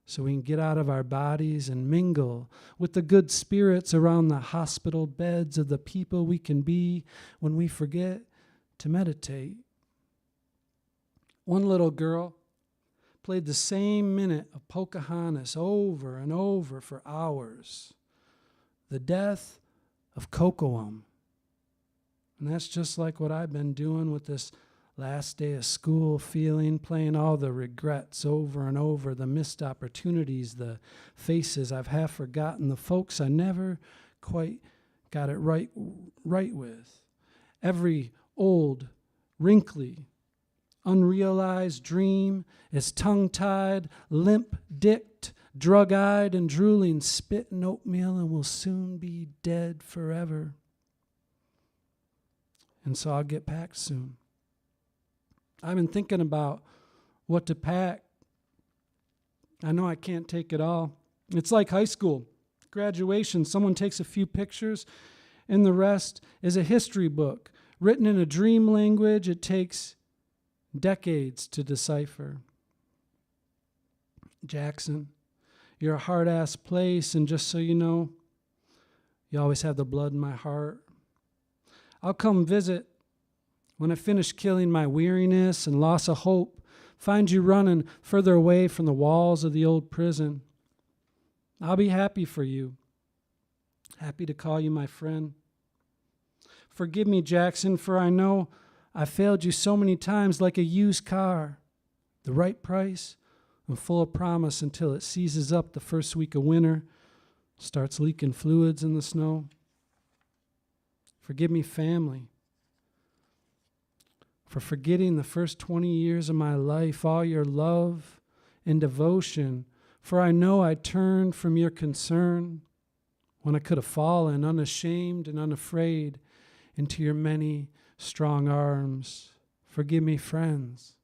F: so we can get out of our bodies and mingle with the good spirits around the hospital beds of the people we can be when we forget to meditate. One little girl played the same minute of Pocahontas over and over for hours. The death of Cocoam. And that's just like what I've been doing with this last day of school feeling, playing all the regrets over and over, the missed opportunities, the faces I've half forgotten, the folks I never quite got it right with. Every old, wrinkly, unrealized dream is tongue-tied, limp-dicked, drug-eyed, and drooling spit and oatmeal and will soon be dead forever. And so I'll get packed soon. I've been thinking about what to pack. I know I can't take it all. It's like high school, graduation. Someone takes a few pictures, and the rest is a history book written in a dream language it takes decades to decipher. Jackson, you're a hard-ass place, and just so you know, you always have the blood in my heart. I'll come visit when I finish killing my weariness and loss of hope, find you running further away from the walls of the old prison. I'll be happy for you, happy to call you my friend. Forgive me, Jackson, for I know I failed you so many times like a used car, the right price and full of promise until it seizes up the first week of winter, starts leaking fluids in the snow. Forgive me, family, for forgetting the first 20 years of my life, all your love and devotion, for I know I turned from your concern when I could have fallen, unashamed and unafraid, into your many strong arms. Forgive me, friends,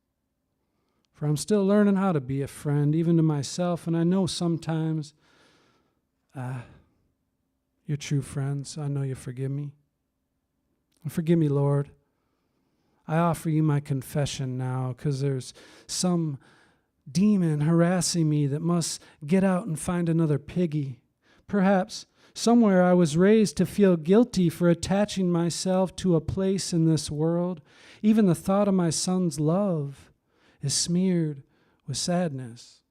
F: for I'm still learning how to be a friend, even to myself, and I know sometimes you're true friends. I know you forgive me. And forgive me, Lord. I offer you my confession now, because there's some demon harassing me that must get out and find another piggy. Perhaps somewhere I was raised to feel guilty for attaching myself to a place in this world. Even the thought of my son's love is smeared with sadness.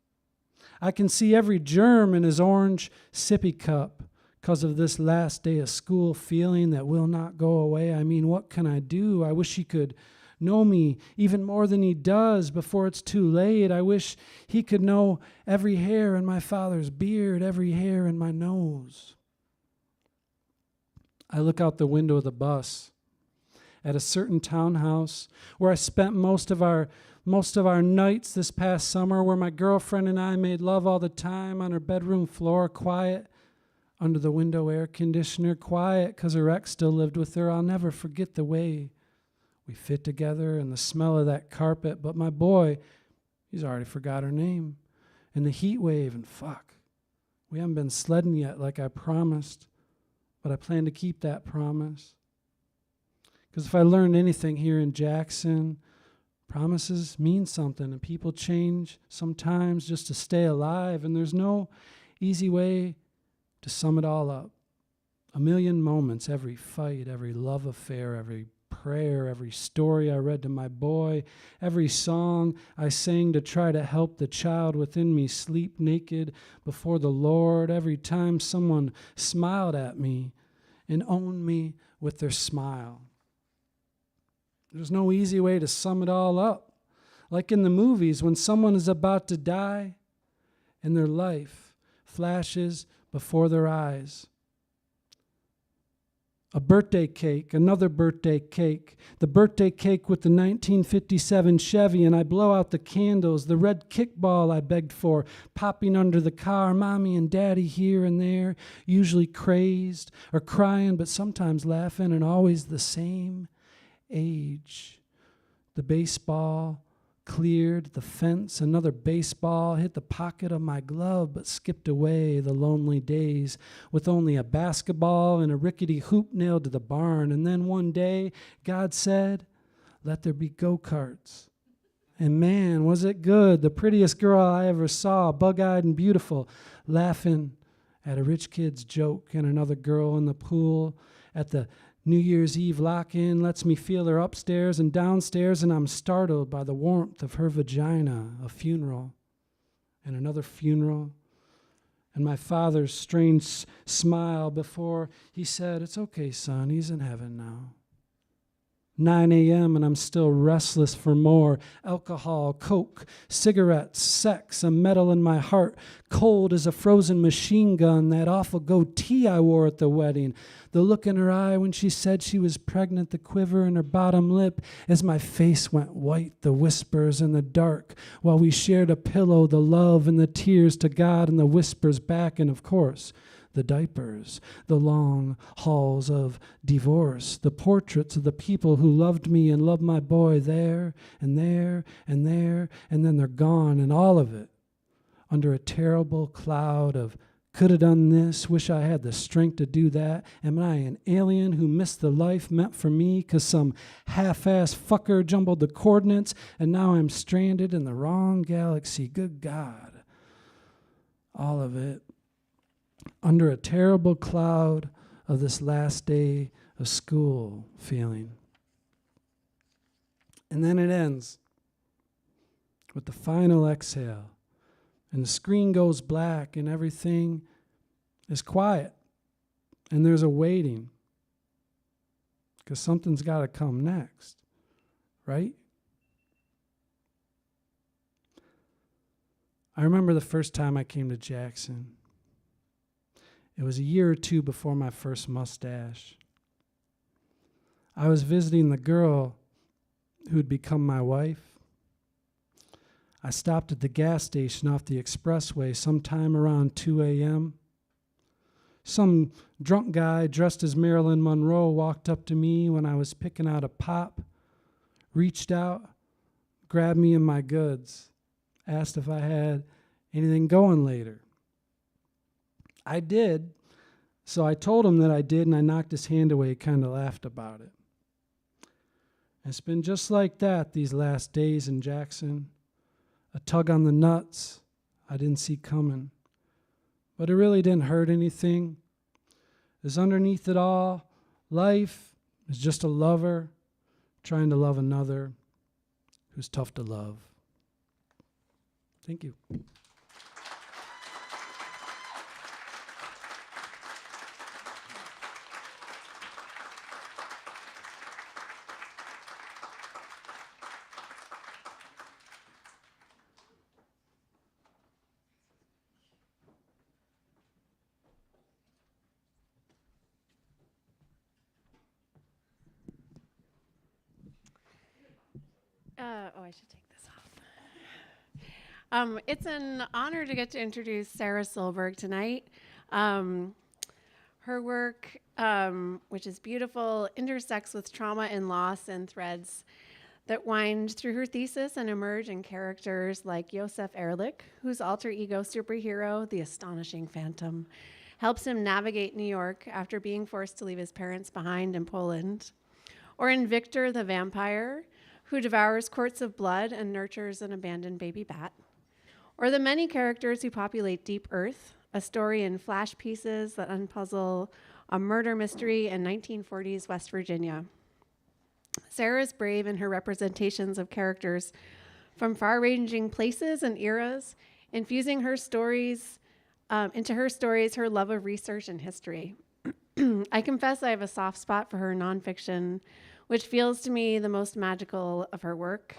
F: I can see every germ in his orange sippy cup because of this last day of school feeling that will not go away. I mean, what can I do? I wish he could know me even more than he does before it's too late. I wish he could know every hair in my father's beard, every hair in my nose. I look out the window of the bus at a certain townhouse where I spent most of our nights this past summer, where my girlfriend and I made love all the time on her bedroom floor, quiet under the window air conditioner, quiet because her ex still lived with her. I'll never forget the way we fit together and the smell of that carpet. But my boy, he's already forgot her name. And the heat wave, and fuck, we haven't been sledding yet like I promised, but I plan to keep that promise. Because if I learned anything here in Jackson, promises mean something, and people change sometimes just to stay alive, and there's no easy way to sum it all up. A million moments, every fight, every love affair, every prayer, every story I read to my boy, every song I sang to try to help the child within me sleep naked before the Lord, every time someone smiled at me and owned me with their smile. There's no easy way to sum it all up. Like in the movies, when someone is about to die and their life flashes before their eyes. A birthday cake, another birthday cake, the birthday cake with the 1957 Chevy, and I blow out the candles, the red kickball I begged for, popping under the car, mommy and daddy here and there, usually crazed or crying, but sometimes laughing, and always the same age. The baseball cleared the fence, another baseball hit the pocket of my glove, but skipped away the lonely days with only a basketball and a rickety hoop nailed to the barn. And then one day, God said, let there be go-karts. And man, was it good. The prettiest girl I ever saw, bug-eyed and beautiful, laughing at a rich kid's joke, and another girl in the pool at the New Year's Eve lock-in lets me feel her upstairs and downstairs, and I'm startled by the warmth of her vagina. A funeral, and another funeral, and my father's strange smile before he said, it's okay, son, he's in heaven now. 9 a.m. and I'm still restless for more. Alcohol, coke, cigarettes, sex, a metal in my heart, cold as a frozen machine gun, that awful goatee I wore at the wedding, the look in her eye when she said she was pregnant, the quiver in her bottom lip as my face went white, the whispers in the dark while we shared a pillow, the love and the tears to God and the whispers back, and of course, the diapers, the long halls of divorce, the portraits of the people who loved me and loved my boy there and there and there, and then they're gone, and all of it under a terrible cloud of could have done this, wish I had the strength to do that. Am I an alien who missed the life meant for me because some half-ass fucker jumbled the coordinates and now I'm stranded in the wrong galaxy? Good God. All of it under a terrible cloud of this last day of school feeling. And then it ends with the final exhale, and the screen goes black, and everything is quiet, and there's a waiting, because something's got to come next, right? I remember the first time I came to Jackson. It was a year or two before my first mustache. I was visiting the girl who'd become my wife. I stopped at the gas station off the expressway sometime around 2 a.m. Some drunk guy dressed as Marilyn Monroe walked up to me when I was picking out a pop, reached out, grabbed me and my goods, asked if I had anything going later. I did, so I told him that I did, and I knocked his hand away, kind of laughed about it. It's been just like that these last days in Jackson. A tug on the nuts I didn't see coming. But it really didn't hurt anything. Because underneath it all, life is just a lover trying to love another who's tough to love. Thank you.
G: I should take this off. It's an honor to get to introduce Sarah Solberg tonight. Her work, which is beautiful, intersects with trauma and loss and threads that wind through her thesis and emerge in characters like Josef Ehrlich, whose alter ego superhero, the astonishing Phantom, helps him navigate New York after being forced to leave his parents behind in Poland. Or in Victor the Vampire, who devours quarts of blood and nurtures an abandoned baby bat. Or the many characters who populate Deep Earth, a story in flash pieces that unpuzzle a murder mystery in 1940s West Virginia. Sarah is brave in her representations of characters from far-ranging places and eras, infusing her stories into her stories her love of research and history. I confess I have a soft spot for her nonfiction, which feels to me the most magical of her work,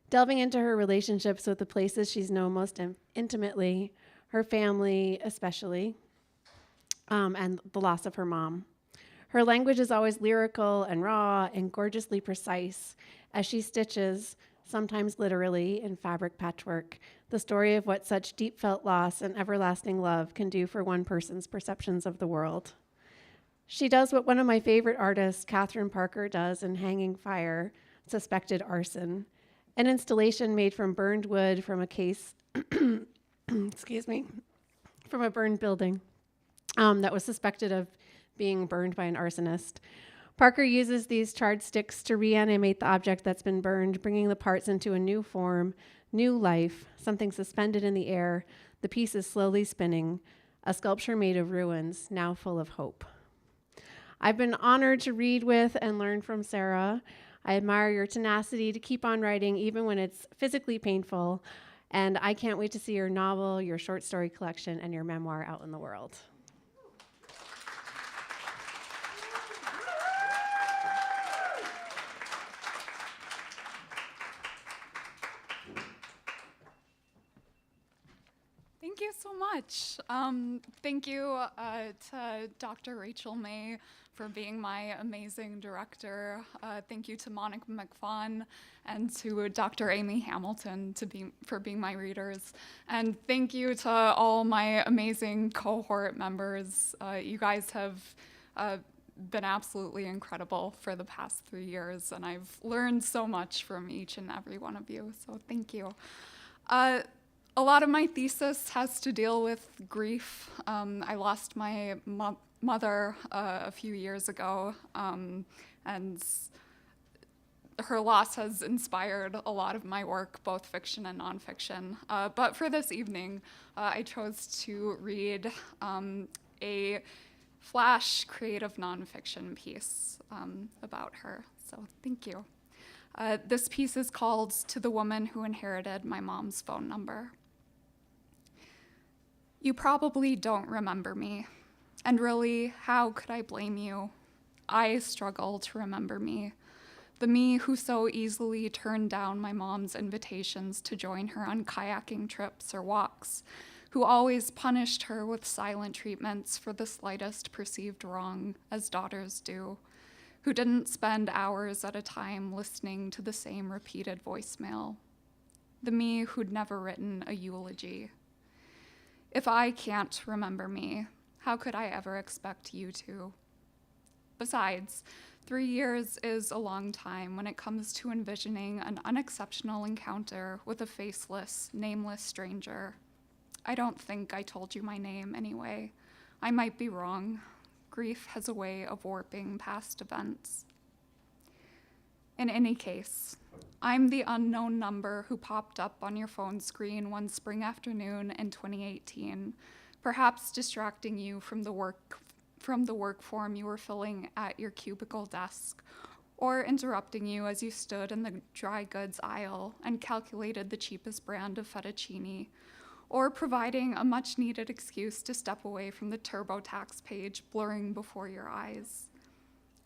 G: delving into her relationships with the places she's known most intimately, her family especially, and the loss of her mom. Her language is always lyrical and raw and gorgeously precise as she stitches, sometimes literally in fabric patchwork, the story of what such deep-felt loss and everlasting love can do for one person's perceptions of the world. She does what one of my favorite artists, Catherine Parker, does in Hanging Fire, Suspected Arson, an installation made from burned wood from a case, excuse me, from a burned building that was suspected of being burned by an arsonist. Parker uses these charred sticks to reanimate the object that's been burned, bringing the parts into a new form, new life, something suspended in the air, the pieces slowly spinning, a sculpture made of ruins, now full of hope. I've been honored to read with and learn from Sarah. I admire your tenacity to keep on writing even when it's physically painful, and I can't wait to see your novel, your short story collection, and your memoir out in the world.
H: Thank you so much. Thank you to Dr. Rachel May for being my amazing director. Thank you to Monica McFawn and to Dr. Amy Hamilton for being my readers. And thank you to all my amazing cohort members. You guys have been absolutely incredible for the past 3 years, and I've learned so much from each and every one of you, so thank you. A lot of my thesis has to deal with grief. I lost my mother a few years ago, and her loss has inspired a lot of my work, both fiction and nonfiction. But for this evening, I chose to read a flash creative nonfiction piece about her, so thank you. This piece is called To the Woman Who Inherited My Mom's Phone Number. You probably don't remember me, and really, how could I blame you? I struggle to remember me, the me who so easily turned down my mom's invitations to join her on kayaking trips or walks, who always punished her with silent treatments for the slightest perceived wrong, as daughters do, who didn't spend hours at a time listening to the same repeated voicemail. The me who'd never written a eulogy. If I can't remember me, how could I ever expect you to? Besides, 3 years is a long time when it comes to envisioning an unexceptional encounter with a faceless, nameless stranger. I don't think I told you my name anyway. I might be wrong. Grief has a way of warping past events. In any case, I'm the unknown number who popped up on your phone screen one spring afternoon in 2018, perhaps distracting you from the work form you were filling at your cubicle desk, or interrupting you as you stood in the dry goods aisle and calculated the cheapest brand of fettuccine, or providing a much-needed excuse to step away from the TurboTax page blurring before your eyes.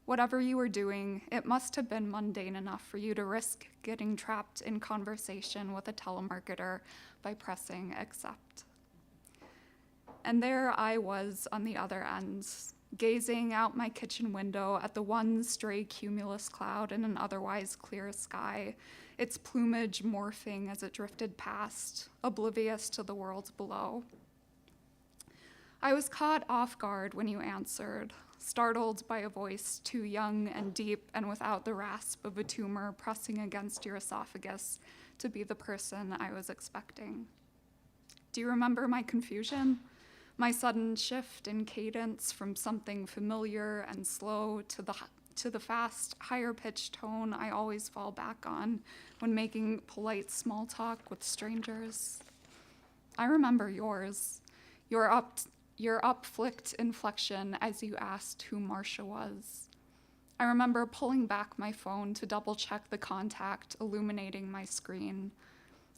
H: Whatever you were doing, it must have been mundane enough for you to risk getting trapped in conversation with a telemarketer by pressing accept. And there I was on the other end, gazing out my kitchen window at the one stray cumulus cloud in an otherwise clear sky, its plumage morphing as it drifted past, oblivious to the world below. I was caught off guard when you answered, startled by a voice too young and deep and without the rasp of a tumor pressing against your esophagus to be the person I was expecting. Do you remember my confusion? My sudden shift in cadence from something familiar and slow to the fast, higher-pitched tone I always fall back on when making polite small talk with strangers? I remember yours, your up-flicked inflection as you asked who Marcia was. I remember pulling back my phone to double-check the contact illuminating my screen.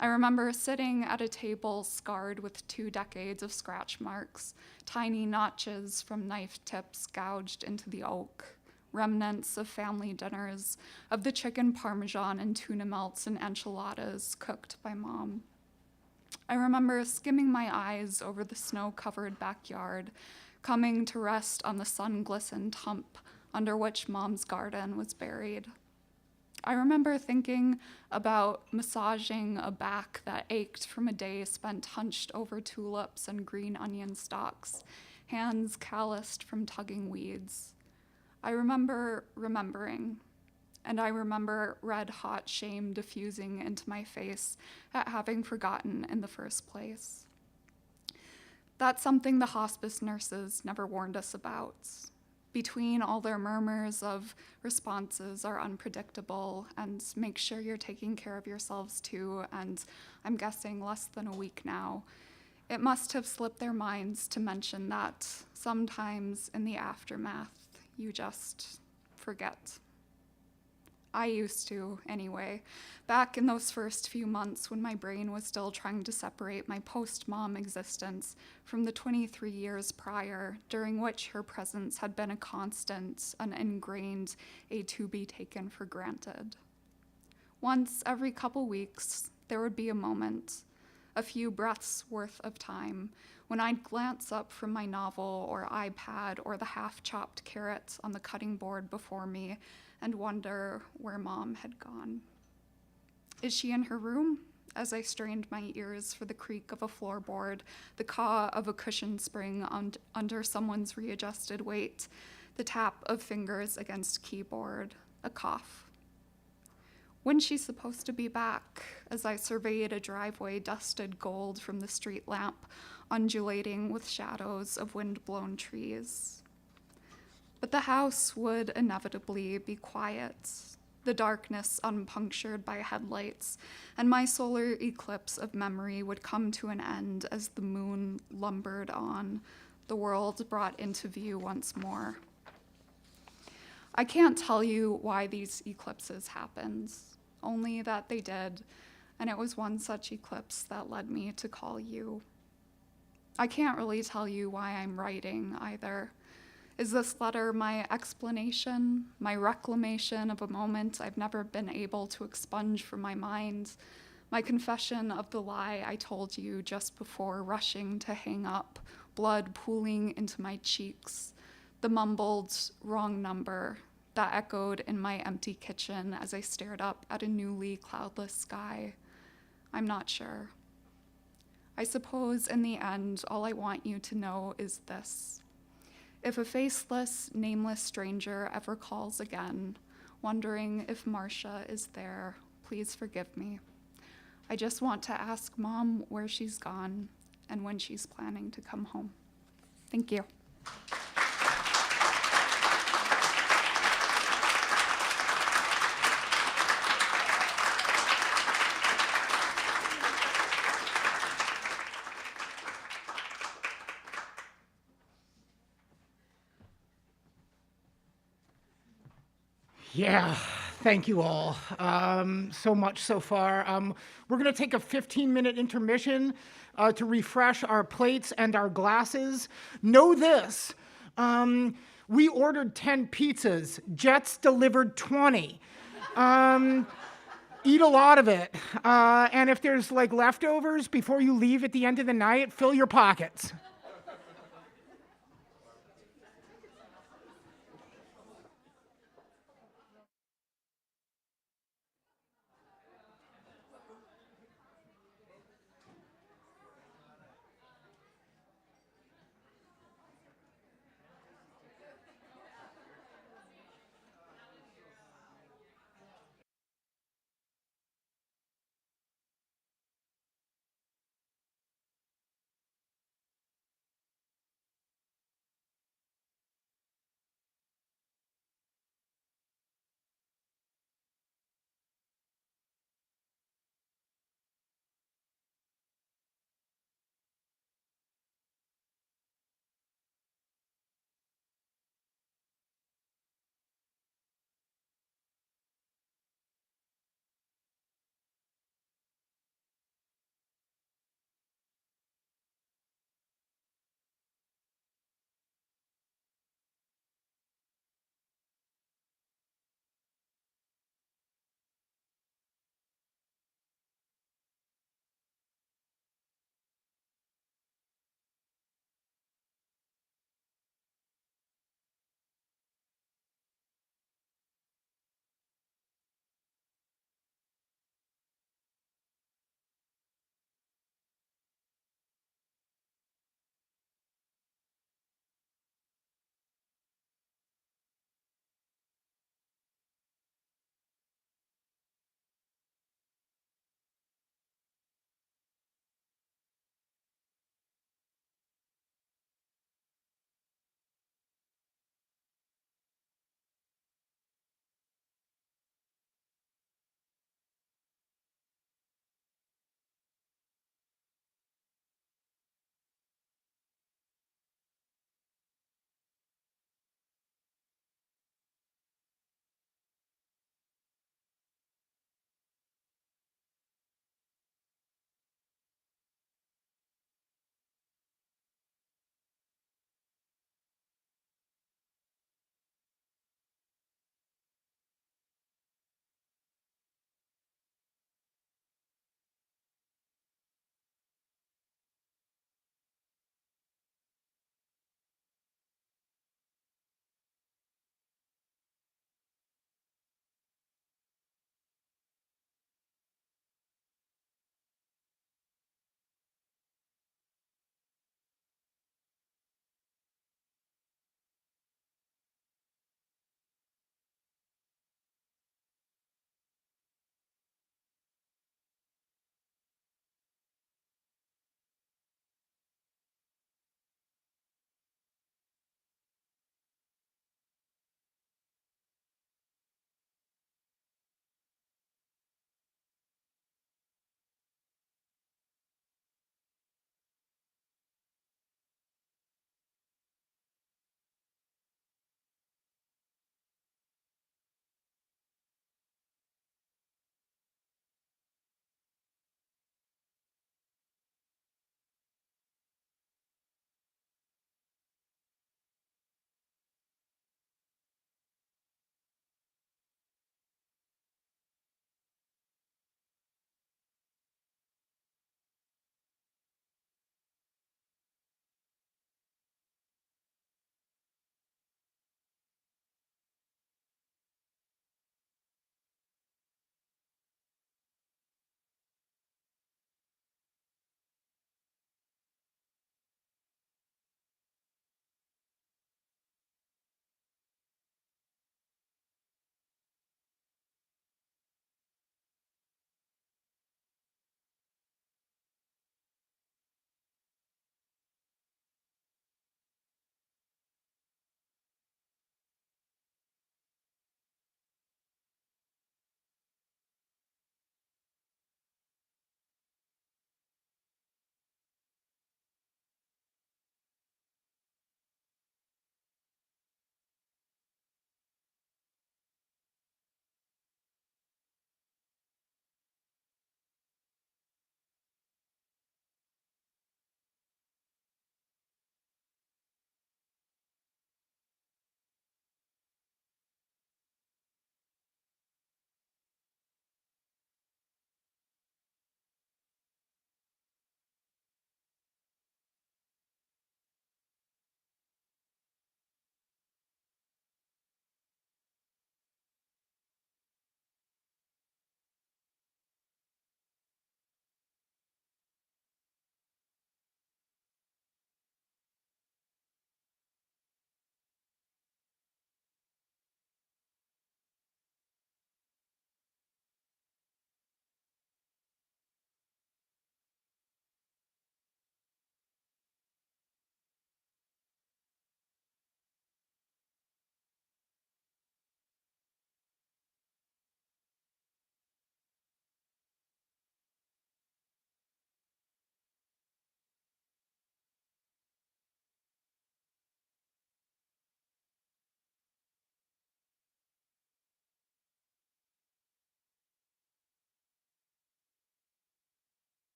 H: I remember sitting at a table scarred with 2 decades of scratch marks, tiny notches from knife tips gouged into the oak, remnants of family dinners, of the chicken parmesan and tuna melts and enchiladas cooked by Mom. I remember skimming my eyes over the snow-covered backyard, coming to rest on the sun-glistened hump under which Mom's garden was buried. I remember thinking about massaging a back that ached from a day spent hunched over tulips and green onion stalks, hands calloused from tugging weeds. I remember remembering, and I remember red-hot shame diffusing into my face at having forgotten in the first place. That's something the hospice nurses never warned us about. Between all their murmurs of responses are unpredictable and make sure you're taking care of yourselves too, and I'm guessing less than a week now, it must have slipped their minds to mention that sometimes in the aftermath, you just forget. I used to, anyway, back in those first few months when my brain was still trying to separate my post-mom existence from the 23 years prior, during which her presence had been a constant, an ingrained, a to-be-taken-for-granted. Once every couple weeks, there would be a moment, a few breaths worth of time, when I'd glance up from my novel or iPad or the half-chopped carrot on the cutting board before me and wonder where Mom had gone. Is she in her room? As I strained my ears for the creak of a floorboard, the caw of a cushion spring under someone's readjusted weight, the tap of fingers against keyboard, a cough. When's she supposed to be back? As I surveyed a driveway dusted gold from the street lamp, undulating with shadows of wind-blown trees. But the house would inevitably be quiet, the darkness unpunctured by headlights, and my solar eclipse of memory would come to an end as the moon lumbered on, the world brought into view once more. I can't tell you why these eclipses happened, only that they did, and it was one such eclipse that led me to call you. I can't really tell you why I'm writing either. Is this letter my explanation, my reclamation of a moment I've never been able to expunge from my mind, my confession of the lie I told you just before rushing to hang up, blood pooling into my cheeks, the mumbled wrong number, that echoed in my empty kitchen as I stared up at a newly cloudless sky? I'm not sure. I suppose in the end, all I want you to know is this. If a faceless, nameless stranger ever calls again, wondering if Marcia is there, please forgive me. I just want to ask Mom where she's gone and when she's planning to come home. Thank you.
A: Yeah, thank you all so much so far. We're going to take a 15-minute intermission to refresh our plates and our glasses. Know this, we ordered 10 pizzas. Jets delivered 20. Eat a lot of it. And if there's like leftovers before you leave at the end of the night, fill your pockets.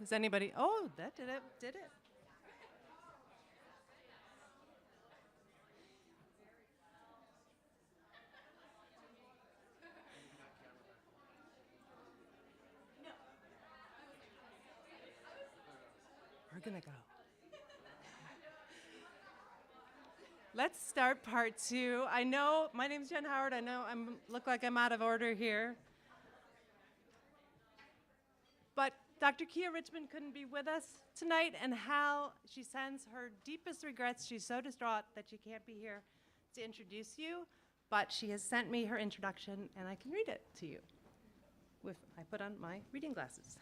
I: Is anybody? Oh, that did it. Did it? We're gonna go. Let's start part 2. I know my name's Jen Howard. I know I look like I'm out of order here. But Dr. Kia Richmond couldn't be with us tonight, and Hal, she sends her deepest regrets. She's so distraught that she can't be here to introduce you, but she has sent me her introduction, and I can read it to you. I put on my reading glasses.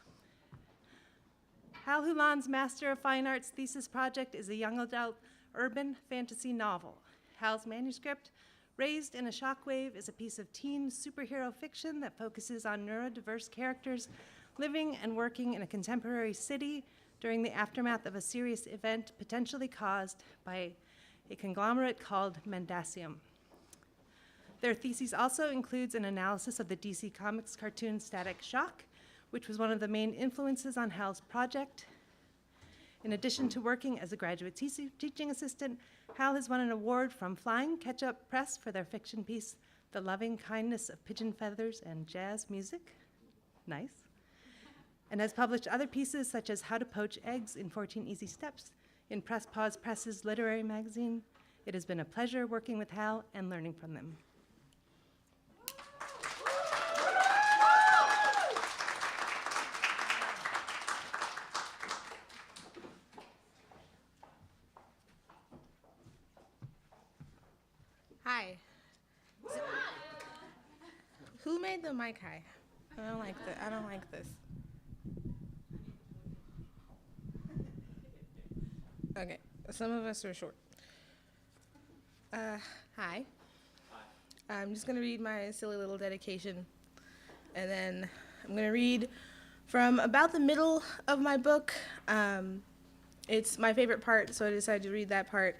I: Hal Houlon's Master of Fine Arts thesis project is a young adult urban fantasy novel. Hal's manuscript, Raised in a Shockwave, is a piece of teen superhero fiction that focuses on neurodiverse characters living and working in a contemporary city during the aftermath of a serious event potentially caused by a conglomerate called Mendacium. Their thesis also includes an analysis of the DC Comics cartoon Static Shock, which was one of the main influences on Hal's project. In addition to working as a graduate teaching assistant, Hal has won an award from Flying Ketchup Press for their fiction piece, The Loving Kindness of Pigeon Feathers and Jazz Music. Nice. And has published other pieces such as How to Poach Eggs in 14 Easy Steps in Press Pause Press's literary magazine. It has been a pleasure working with Hal and learning from them.
J: Hi. Who made the mic high? I don't like this. Okay, some of us are short. Hi. I'm just gonna read my silly little dedication, and then I'm gonna read from about the middle of my book. It's my favorite part, so I decided to read that part.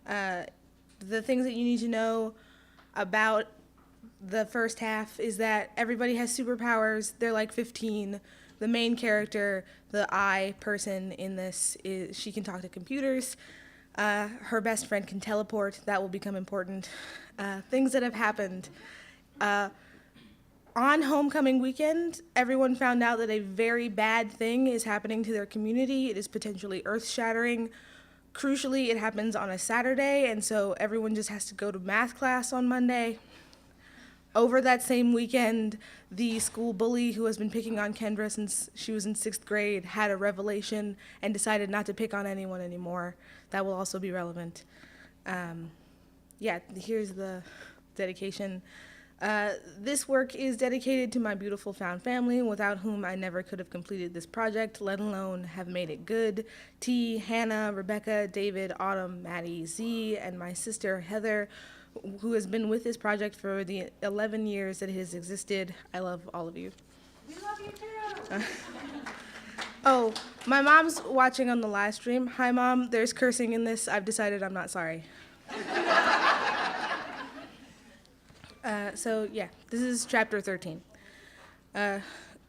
J: The things that you need to know about the first half is that everybody has superpowers. They're like 15. The main character, the I person in this, she can talk to computers. Her best friend can teleport. That will become important. Things that have happened. On homecoming weekend, everyone found out that a very bad thing is happening to their community. It is potentially earth-shattering. Crucially, it happens on a Saturday, and so everyone just has to go to math class on Monday. Over that same weekend, the school bully who has been picking on Kendra since she was in 6th grade had a revelation and decided not to pick on anyone anymore. That will also be relevant. Here's the dedication. This work is dedicated to my beautiful found family, without whom I never could have completed this project, let alone have made it good. T, Hannah, Rebecca, David, Autumn, Maddie, Z, and my sister Heather, who has been with this project for the 11 years that it has existed. I love all of you.
I: We love you too.
J: Oh, my mom's watching on the live stream. Hi, Mom. There's cursing in this. I've decided I'm not sorry. This is chapter 13.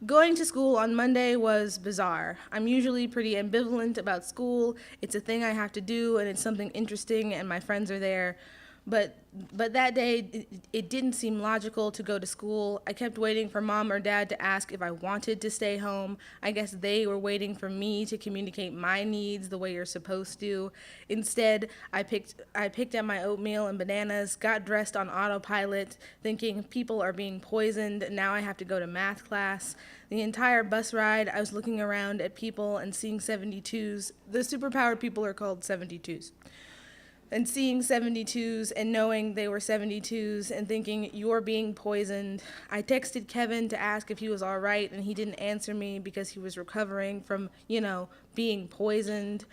J: Going to school on Monday was bizarre. I'm usually pretty ambivalent about school. It's a thing I have to do, and it's something interesting, and my friends are there. But that day, it didn't seem logical to go to school. I kept waiting for Mom or Dad to ask if I wanted to stay home. I guess they were waiting for me to communicate my needs the way you're supposed to. Instead, I picked up my oatmeal and bananas, got dressed on autopilot, thinking people are being poisoned, now I have to go to math class. The entire bus ride, I was looking around at people and seeing 72s. The superpowered people are called 72s. And seeing 72s and knowing they were 72s and thinking, you're being poisoned. I texted Kevin to ask if he was all right, and he didn't answer me because he was recovering from, being poisoned.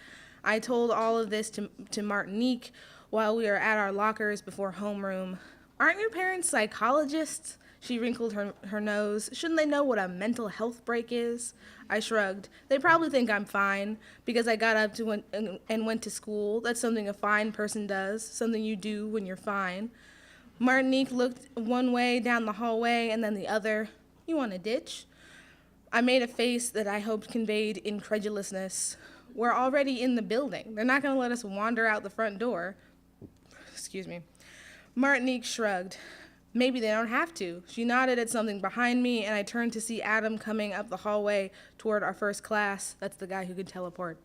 J: I told all of this to Martinique while we were at our lockers before homeroom. Aren't your parents psychologists? She wrinkled her nose. Shouldn't they know what a mental health break is? I shrugged. They probably think I'm fine because I got up and went to school. That's something a fine person does, something you do when you're fine. Martinique looked one way down the hallway and then the other. You want a ditch? I made a face that I hoped conveyed incredulousness. We're already in the building. They're not going to let us wander out the front door. Excuse me. Martinique shrugged. Maybe they don't have to. She nodded at something behind me, and I turned to see Adam coming up the hallway toward our first class. That's the guy who could teleport.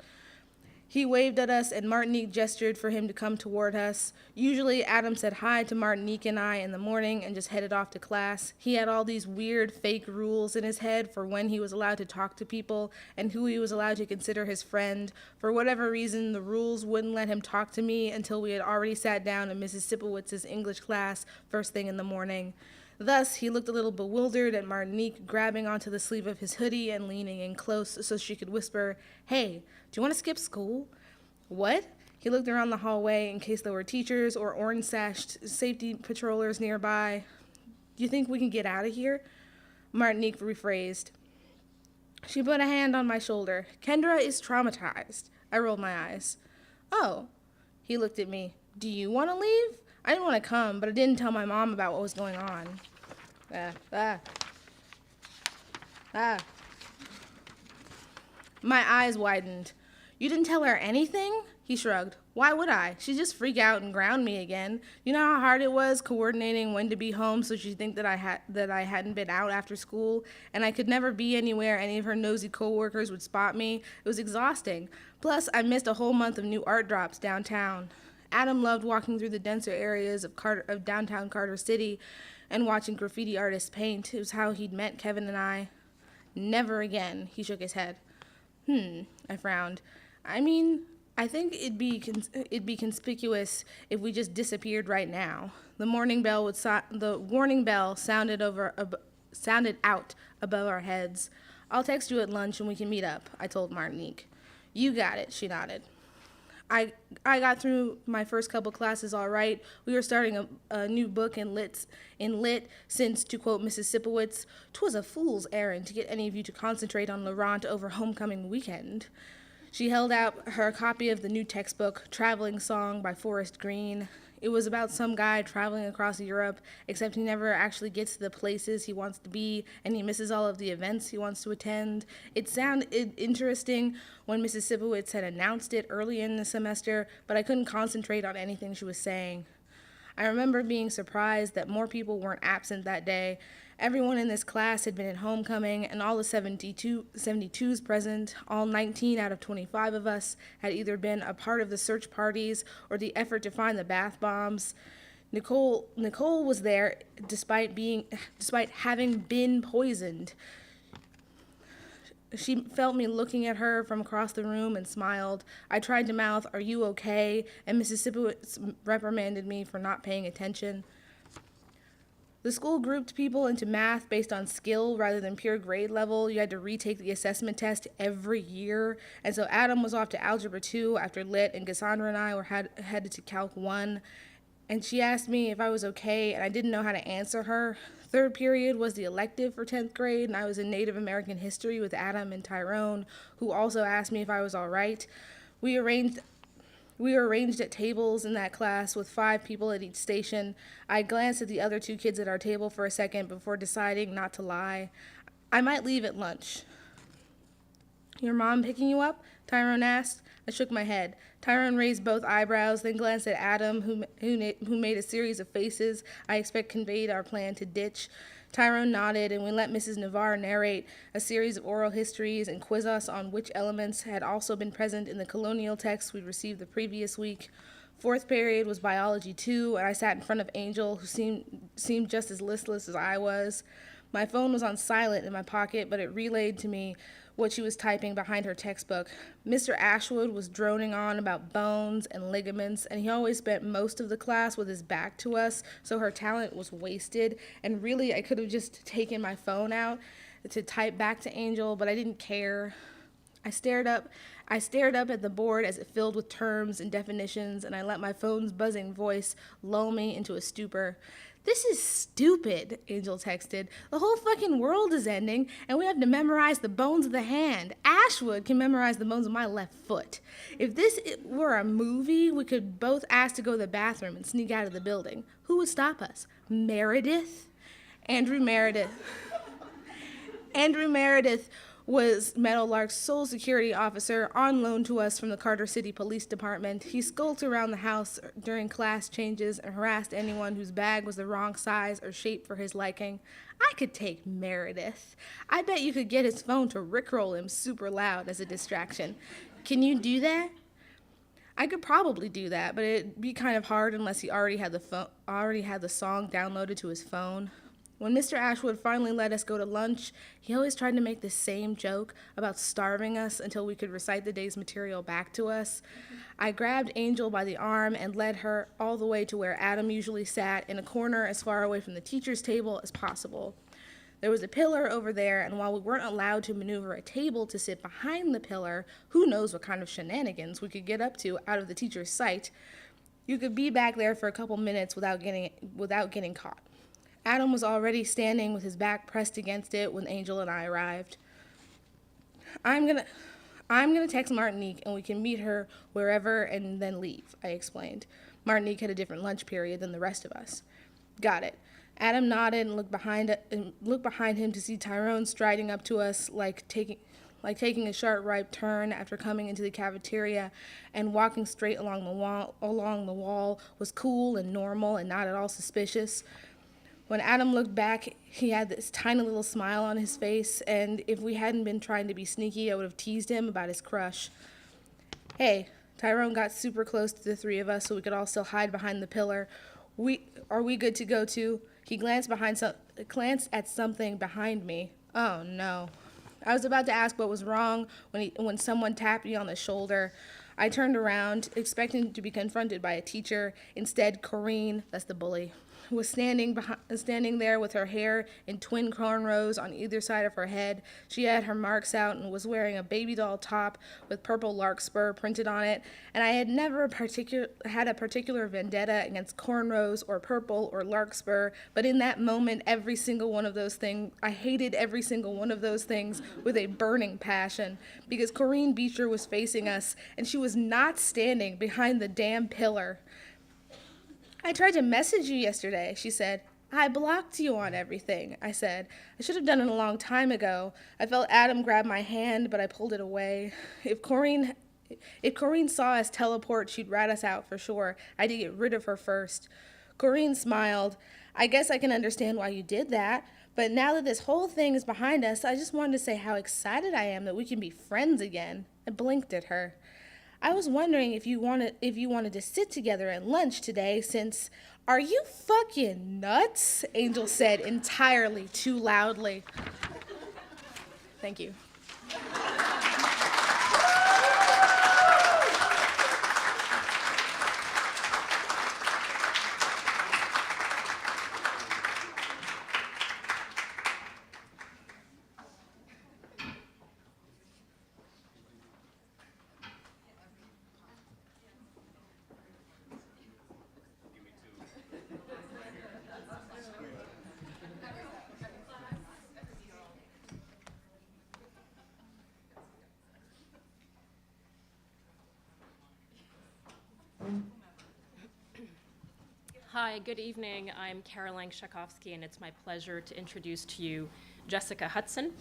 J: He waved at us, and Martinique gestured for him to come toward us. Usually, Adam said hi to Martinique and I in the morning and just headed off to class. He had all these weird fake rules in his head for when he was allowed to talk to people and who he was allowed to consider his friend. For whatever reason, the rules wouldn't let him talk to me until we had already sat down in Mrs. Sipowitz's English class first thing in the morning. Thus, he looked a little bewildered at Martinique, grabbing onto the sleeve of his hoodie and leaning in close so she could whisper, "Hey, do you want to skip school?" "What?" He looked around the hallway in case there were teachers or orange-sashed safety patrollers nearby. "Do you think we can get out of here?" Martinique rephrased. She put a hand on my shoulder. "Kendra is traumatized." I rolled my eyes. "Oh." He looked at me. "Do you want to leave?" I didn't want to come, but I didn't tell my mom about what was going on. My eyes widened. "You didn't tell her anything?" He shrugged. "Why would I? She'd just freak out and ground me again. You know how hard it was coordinating when to be home so she'd think that I hadn't been out after school, and I could never be anywhere any of her nosy coworkers would spot me. It was exhausting. Plus, I missed a whole month of new art drops downtown. Adam loved walking through the denser areas of downtown Carter City and watching graffiti artists paint. It was how he'd met Kevin and I." "Never again," he shook his head. I frowned. "I mean, I think it'd be conspicuous if we just disappeared right now." The warning bell sounded out above our heads. "I'll text you at lunch and we can meet up," I told Martinique. "You got it," she nodded. I got through my first couple classes all right. We were starting a new book in lit, since, to quote Mrs. Sipowitz, "'twas a fool's errand to get any of you to concentrate on Laurent over homecoming weekend." She held out her copy of the new textbook, Traveling Song by Forrest Green. It was about some guy traveling across Europe, except he never actually gets to the places he wants to be, and he misses all of the events he wants to attend. It sounded interesting when Mrs. Sipowitz had announced it early in the semester, but I couldn't concentrate on anything she was saying. I remember being surprised that more people weren't absent that day. Everyone in this class had been at homecoming, and all the 72s present, all 19 out of 25 of us, had either been a part of the search parties or the effort to find the bath bombs. Nicole was there despite having been poisoned. She felt me looking at her from across the room and smiled. I tried to mouth, "Are you okay?" and Mrs. Sipowitz reprimanded me for not paying attention. The school grouped people into math based on skill rather than pure grade level. You had to retake the assessment test every year. And so Adam was off to Algebra 2 after Lit, and Cassandra and I were headed to Calc 1. And she asked me if I was okay, and I didn't know how to answer her. Third period was the elective for 10th grade, and I was in Native American history with Adam and Tyrone, who also asked me if I was all right. We were arranged at tables in that class with 5 people at each station. I glanced at the other 2 kids at our table for a second before deciding not to lie. "I might leave at lunch." "Your mom picking you up?" Tyrone asked. I shook my head. Tyrone raised both eyebrows, then glanced at Adam, who made a series of faces I expect conveyed our plan to ditch. Tyrone nodded, and we let Mrs. Navarre narrate a series of oral histories and quiz us on which elements had also been present in the colonial texts we'd received the previous week. Fourth period was biology 2, and I sat in front of Angel, who seemed just as listless as I was. My phone was on silent in my pocket, but it relayed to me what she was typing behind her textbook. Mr. Ashwood was droning on about bones and ligaments, and he always spent most of the class with his back to us, so her talent was wasted, and really I could have just taken my phone out to type back to Angel, but I didn't care. I stared up at the board as it filled with terms and definitions, and I let my phone's buzzing voice lull me into a stupor. "This is stupid," Angel texted. "The whole fucking world is ending, and we have to memorize the bones of the hand. Ashwood can memorize the bones of my left foot. If this were a movie, we could both ask to go to the bathroom and sneak out of the building. Who would stop us? Meredith? Andrew Meredith. Andrew Meredith was Meadowlark's sole security officer on loan to us from the Carter City Police Department. He skulked around the house during class changes and harassed anyone whose bag was the wrong size or shape for his liking. I could take Meredith. I bet you could get his phone to rickroll him super loud as a distraction. Can you do that? I could probably do that, but it'd be kind of hard unless he already had the song downloaded to his phone. When Mr. Ashwood finally let us go to lunch, he always tried to make the same joke about starving us until we could recite the day's material back to us. I grabbed Angel by the arm and led her all the way to where Adam usually sat, in a corner as far away from the teacher's table as possible. There was a pillar over there, and while we weren't allowed to maneuver a table to sit behind the pillar, who knows what kind of shenanigans we could get up to out of the teacher's sight. You could be back there for a couple minutes without getting caught. Adam was already standing with his back pressed against it when Angel and I arrived. I'm gonna text Martinique and we can meet her wherever and then leave, I explained. Martinique had a different lunch period than the rest of us. Got it. Adam nodded and looked behind him to see Tyrone striding up to us like taking a sharp right turn after coming into the cafeteria, and walking straight along the wall was cool and normal and not at all suspicious. When Adam looked back, he had this tiny little smile on his face, and if we hadn't been trying to be sneaky, I would have teased him about his crush. Hey, Tyrone got super close to the three of us so we could all still hide behind the pillar. Are we good to go too? He glanced at something behind me. Oh no. I was about to ask what was wrong when someone tapped me on the shoulder. I turned around, expecting to be confronted by a teacher. Instead, Corrine, that's the bully, was standing there with her hair in twin cornrows on either side of her head. She had her marks out and was wearing a baby doll top with purple larkspur printed on it, and I had never had a particular vendetta against cornrows or purple or larkspur, but in that moment, I hated every single one of those things with a burning passion, because Corrine Beecher was facing us, and she was not standing behind the damn pillar. I tried to message you yesterday, she said. I blocked you on everything, I said. I should have done it a long time ago. I felt Adam grab my hand, but I pulled it away. If Corrine saw us teleport, she'd rat us out for sure. I had to get rid of her first. Corrine smiled. I guess I can understand why you did that, but now that this whole thing is behind us, I just wanted to say how excited I am that we can be friends again. I blinked at her. I was wondering if you wanted to sit together at lunch today since... Are you fucking nuts? Angel said entirely too loudly. Thank you.
K: Hi, good evening. I'm Caroline Shakovsky, and it's my pleasure to introduce to you Jessica Hudson.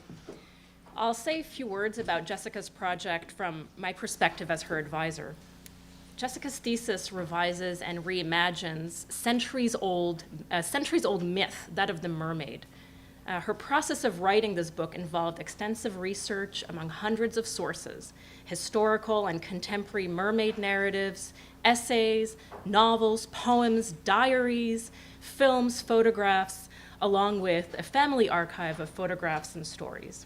K: I'll say a few words about Jessica's project from my perspective as her advisor. Jessica's thesis revises and reimagines centuries-old myth, that of the mermaid. Her process of writing this book involved extensive research among hundreds of sources, historical and contemporary mermaid narratives, essays, novels, poems, diaries, films, photographs, along with a family archive of photographs and stories.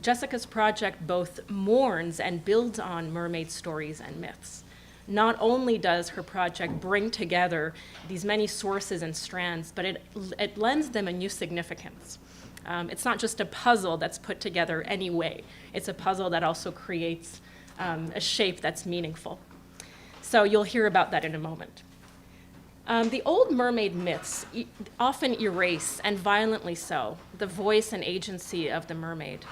K: Jessica's project both mourns and builds on mermaid stories and myths. Not only does her project bring together these many sources and strands, but it lends them a new significance. It's not just a puzzle that's put together anyway. It's a puzzle that also creates a shape that's meaningful. So you'll hear about that in a moment. The old mermaid myths often erase, and violently so, the voice and agency of the mermaid.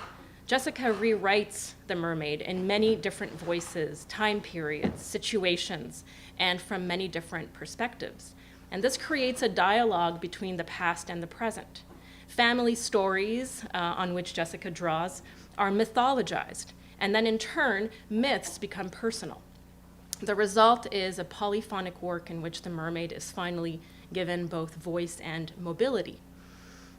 K: Jessica rewrites the mermaid in many different voices, time periods, situations, and from many different perspectives. And this creates a dialogue between the past and the present. Family stories on which Jessica draws are mythologized, and then in turn, myths become personal. The result is a polyphonic work in which the mermaid is finally given both voice and mobility.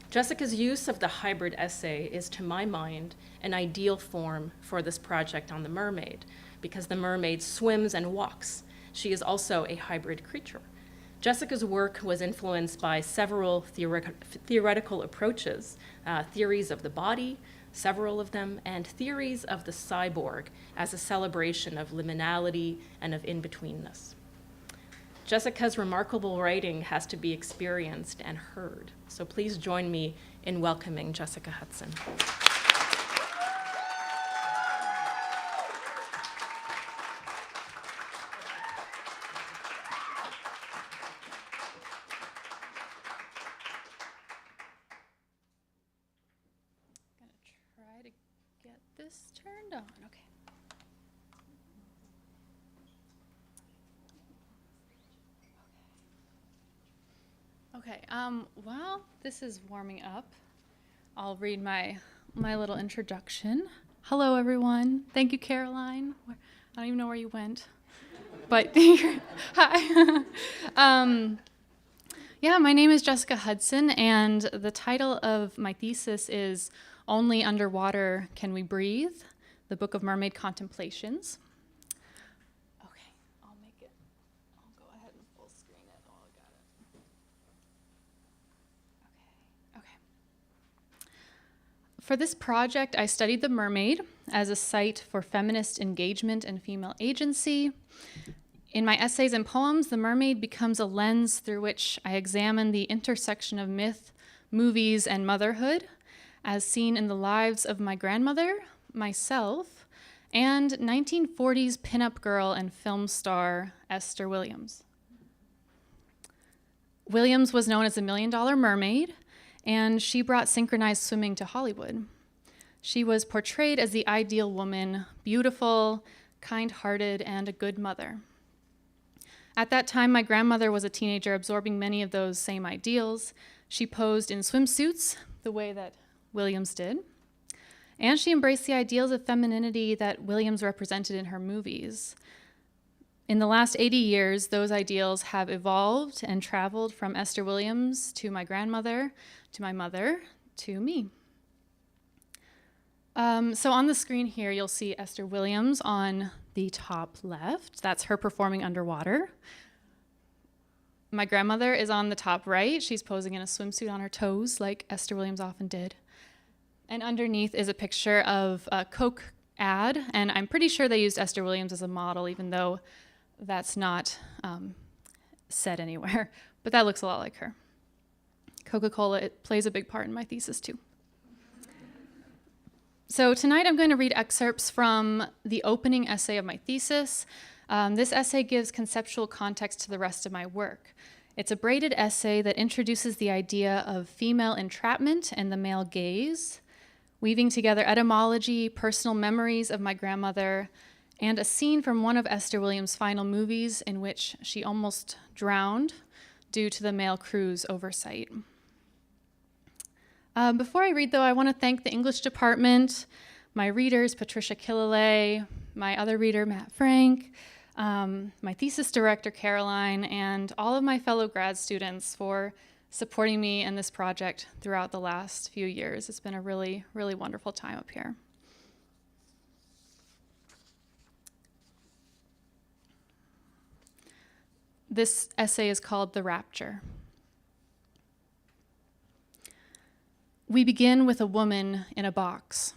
K: Jessica's use of the hybrid essay is, to my mind, an ideal form for this project on the mermaid, because the mermaid swims and walks. She is also a hybrid creature. Jessica's work was influenced by several theoretical approaches, theories of the body, several of them, and theories of the cyborg as a celebration of liminality and of in-betweenness. Jessica's remarkable writing has to be experienced and heard, so please join me in welcoming Jessica Hudson.
L: Try to get this turned on. Okay. Okay. Well, this is warming up. I'll read my little introduction. Hello, everyone. Thank you, Caroline. I don't even know where you went, but hi. Yeah, my name is Jessica Hudson, and the title of my thesis is Only Underwater Can We Breathe, the Book of Mermaid Contemplations. Okay, I'll go ahead and full screen it. Oh, I got it. Okay. For this project, I studied the mermaid as a site for feminist engagement and female agency. In my essays and poems, the mermaid becomes a lens through which I examine the intersection of myth, movies, and motherhood, as seen in the lives of my grandmother, myself, and 1940s pinup girl and film star Esther Williams. Williams was known as the $1 Million Mermaid, and she brought synchronized swimming to Hollywood. She was portrayed as the ideal woman, beautiful, kind-hearted, and a good mother. At that time, my grandmother was a teenager absorbing many of those same ideals. She posed in swimsuits, the way that Williams did, and she embraced the ideals of femininity that Williams represented in her movies. In the last 80 years, those ideals have evolved and traveled from Esther Williams to my grandmother, to my mother, to me. So on the screen here, you'll see Esther Williams on the top left. That's her performing underwater. My grandmother is on the top right. She's posing in a swimsuit on her toes, like Esther Williams often did. And underneath is a picture of a Coke ad, and I'm pretty sure they used Esther Williams as a model, even though that's not said anywhere. But that looks a lot like her. Coca-Cola, it plays a big part in my thesis too. So tonight I'm going to read excerpts from the opening essay of my thesis. This essay gives conceptual context to the rest of my work. It's a braided essay that introduces the idea of female entrapment and the male gaze, weaving together etymology, personal memories of my grandmother, and a scene from one of Esther Williams' final movies in which she almost drowned due to the male crew's oversight. Before I read, though, I want to thank the English department, my readers, Patricia Killalay, my other reader, Matt Frank, my thesis director, Caroline, and all of my fellow grad students for supporting me in this project throughout the last few years. It's been a really, really wonderful time up here. This essay is called The Rapture. We begin with a woman in a box.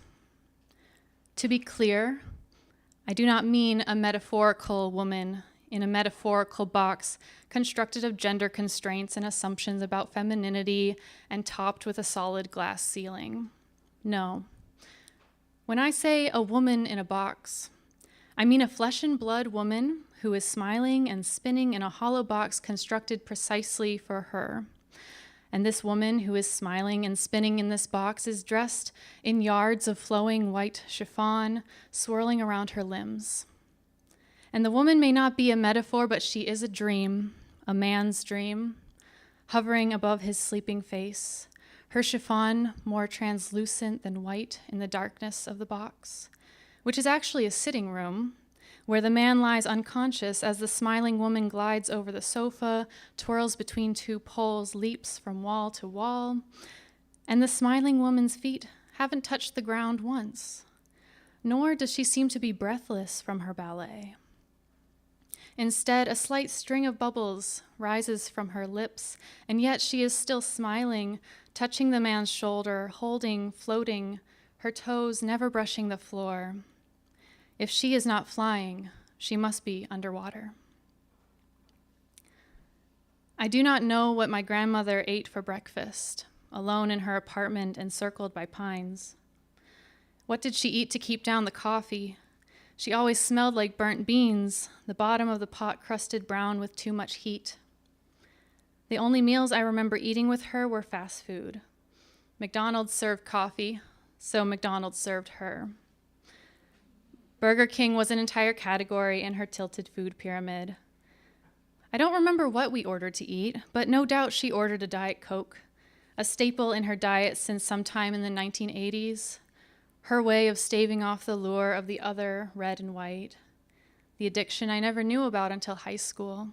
L: To be clear, I do not mean a metaphorical woman in a metaphorical box constructed of gender constraints and assumptions about femininity and topped with a solid glass ceiling. No. When I say a woman in a box, I mean a flesh and blood woman who is smiling and spinning in a hollow box constructed precisely for her. And this woman who is smiling and spinning in this box is dressed in yards of flowing white chiffon swirling around her limbs. And the woman may not be a metaphor, but she is a dream, a man's dream, hovering above his sleeping face, her chiffon more translucent than white in the darkness of the box, which is actually a sitting room, where the man lies unconscious as the smiling woman glides over the sofa, twirls between two poles, leaps from wall to wall, and the smiling woman's feet haven't touched the ground once, nor does she seem to be breathless from her ballet. Instead, a slight string of bubbles rises from her lips, and yet she is still smiling, touching the man's shoulder, holding, floating, her toes never brushing the floor. If she is not flying, she must be underwater. I do not know what my grandmother ate for breakfast, alone in her apartment encircled by pines. What did she eat to keep down the coffee? She always smelled like burnt beans, the bottom of the pot crusted brown with too much heat. The only meals I remember eating with her were fast food. McDonald's served coffee, so McDonald's served her. Burger King was an entire category in her tilted food pyramid. I don't remember what we ordered to eat, but no doubt she ordered a Diet Coke, a staple in her diet since sometime in the 1980s. Her way of staving off the lure of the other red and white, the addiction I never knew about until high school,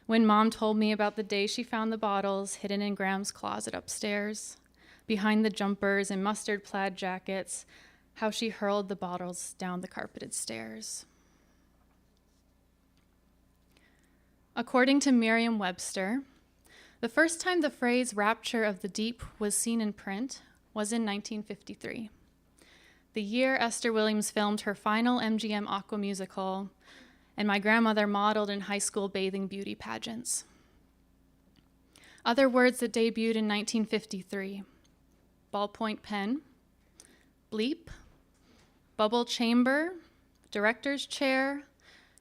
L: when Mom told me about the day she found the bottles hidden in Graham's closet upstairs, behind the jumpers and mustard plaid jackets, how she hurled the bottles down the carpeted stairs. According to Merriam-Webster, the first time the phrase rapture of the deep was seen in print was in 1953. The year Esther Williams filmed her final MGM Aqua musical, and my grandmother modeled in high school bathing beauty pageants. Other words that debuted in 1953: ballpoint pen, bleep, bubble chamber, director's chair,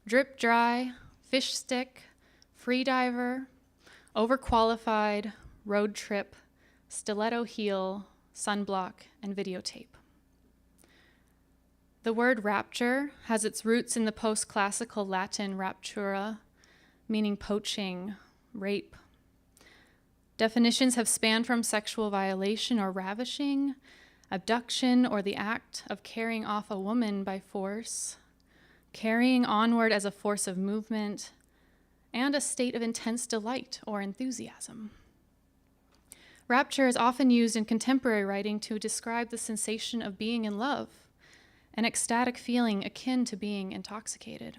L: drip dry, fish stick, freediver, overqualified, road trip, stiletto heel, sunblock, and videotape. The word rapture has its roots in the post-classical Latin raptura, meaning poaching, rape. Definitions have spanned from sexual violation or ravishing, abduction or the act of carrying off a woman by force, carrying onward as a force of movement, and a state of intense delight or enthusiasm. Rapture is often used in contemporary writing to describe the sensation of being in love, an ecstatic feeling akin to being intoxicated.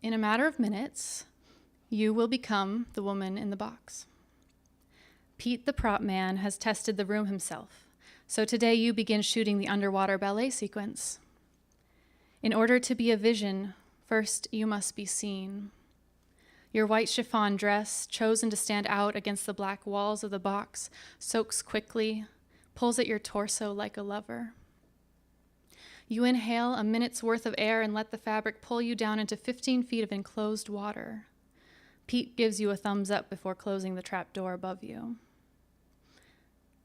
L: In a matter of minutes, you will become the woman in the box. Pete, the prop man, has tested the room himself, so today you begin shooting the underwater ballet sequence. In order to be a vision, first you must be seen. Your white chiffon dress, chosen to stand out against the black walls of the box, soaks quickly, pulls at your torso like a lover. You inhale a minute's worth of air and let the fabric pull you down into 15 feet of enclosed water. Pete gives you a thumbs up before closing the trap door above you.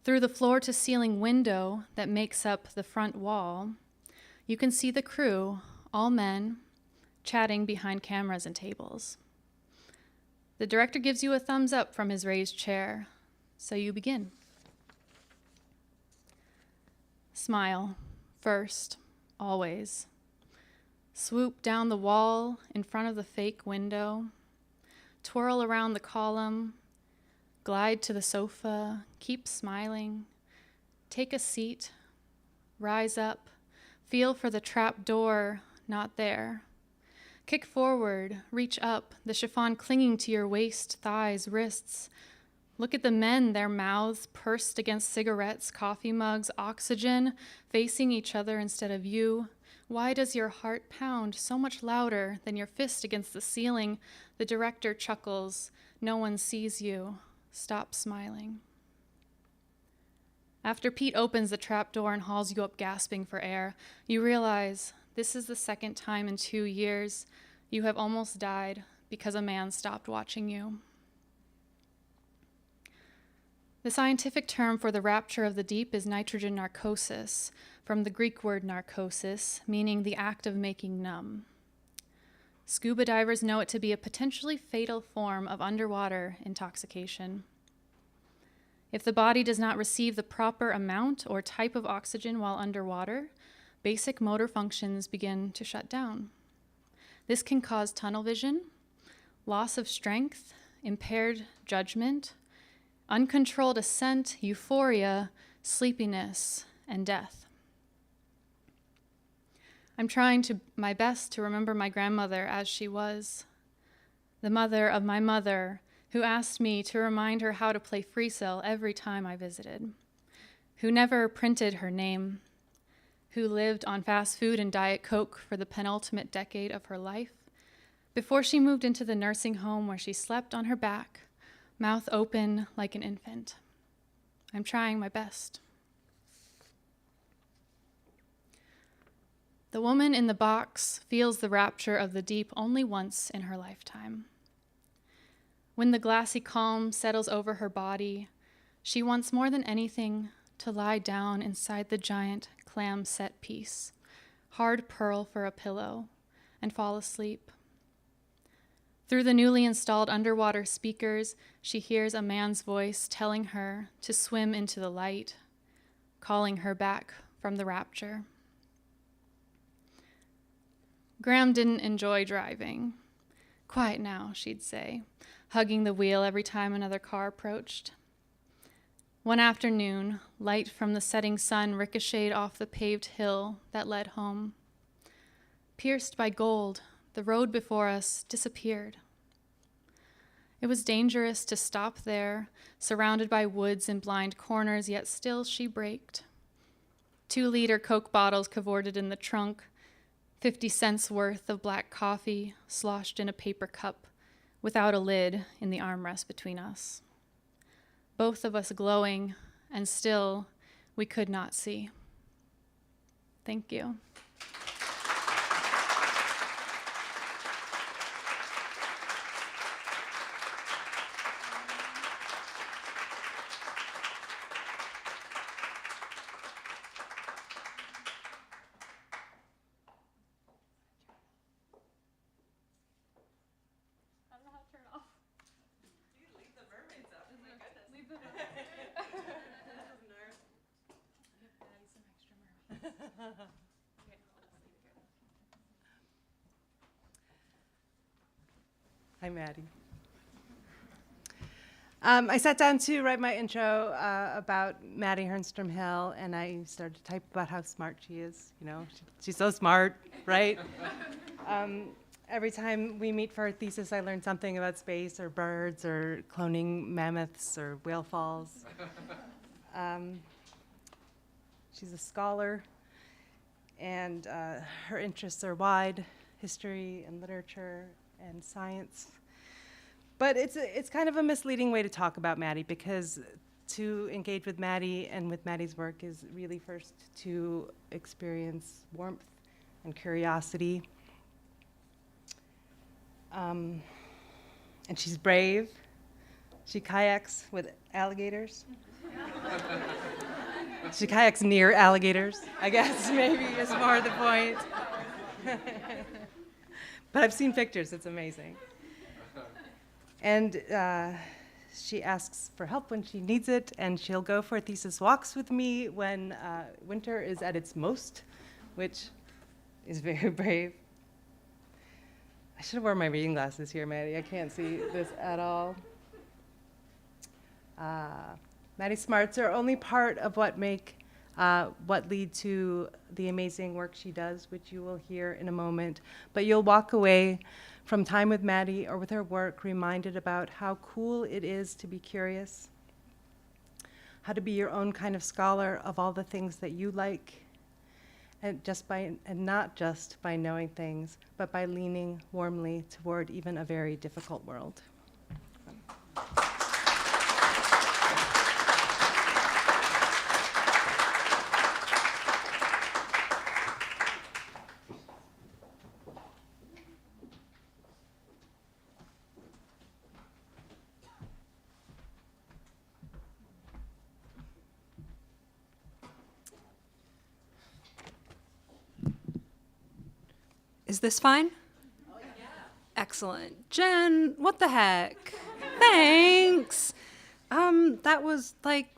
L: Through the floor-to-ceiling window that makes up the front wall, you can see the crew, all men, chatting behind cameras and tables. The director gives you a thumbs up from his raised chair, so you begin. Smile, first, always. Swoop down the wall in front of the fake window, twirl around the column, glide to the sofa, keep smiling, take a seat, rise up, feel for the trap door, not there. Kick forward, reach up, the chiffon clinging to your waist, thighs, wrists. Look at the men, their mouths pursed against cigarettes, coffee mugs, oxygen, facing each other instead of you. Why does your heart pound so much louder than your fist against the ceiling? The director chuckles. No one sees you. Stop smiling. After Pete opens the trap door and hauls you up gasping for air, you realize this is the second time in 2 years you have almost died because a man stopped watching you. The scientific term for the rapture of the deep is nitrogen narcosis, from the Greek word narcosis, meaning the act of making numb. Scuba divers know it to be a potentially fatal form of underwater intoxication. If the body does not receive the proper amount or type of oxygen while underwater, basic motor functions begin to shut down. This can cause tunnel vision, loss of strength, impaired judgment, uncontrolled ascent, euphoria, sleepiness, and death. I'm trying my best to remember my grandmother as she was, the mother of my mother, who asked me to remind her how to play free cell every time I visited, who never printed her name, who lived on fast food and Diet Coke for the penultimate decade of her life, before she moved into the nursing home where she slept on her back, mouth open like an infant. I'm trying my best. The woman in the box feels the rapture of the deep only once in her lifetime. When the glassy calm settles over her body, she wants more than anything to lie down inside the giant clam set piece, hard pearl for a pillow, and fall asleep. Through the newly installed underwater speakers, she hears a man's voice telling her to swim into the light, calling her back from the rapture. Graham didn't enjoy driving. Quiet now, she'd say, hugging the wheel every time another car approached. One afternoon, light from the setting sun ricocheted off the paved hill that led home. Pierced by gold, the road before us disappeared. It was dangerous to stop there, surrounded by woods and blind corners, yet still she braked. 2-liter Coke bottles cavorted in the trunk, 50 cents worth of black coffee sloshed in a paper cup, without a lid in the armrest between us. Both of us glowing, and still we could not see. Thank you.
I: Hi, Maddie. I sat down to write my intro about Maddie Hernstrom Hill, and I started to type about how smart she is. You know, she's so smart, right? Every time we meet for our thesis, I learn something about space or birds or cloning mammoths or whale falls. She's a scholar, and her interests are wide: history and literature and science. But it's kind of a misleading way to talk about Maddie, because to engage with Maddie and with Maddie's work is really first to experience warmth and curiosity. And she's brave. She kayaks with alligators. She kayaks near alligators, I guess, maybe is more the point. But I've seen pictures, it's amazing. And she asks for help when she needs it, and she'll go for thesis walks with me when winter is at its most, which is very brave. I should have worn my reading glasses here, Maddie. I can't see this at all. Maddie's smarts are only part of what lead to the amazing work she does, which you will hear in a moment. But you'll walk away from time with Maddie or with her work reminded about how cool it is to be curious, how to be your own kind of scholar of all the things that you like, and not just by knowing things, but by leaning warmly toward even a very difficult world.
M: Is this fine? Oh, yeah. Excellent. Jen, what the heck? Thanks. That was like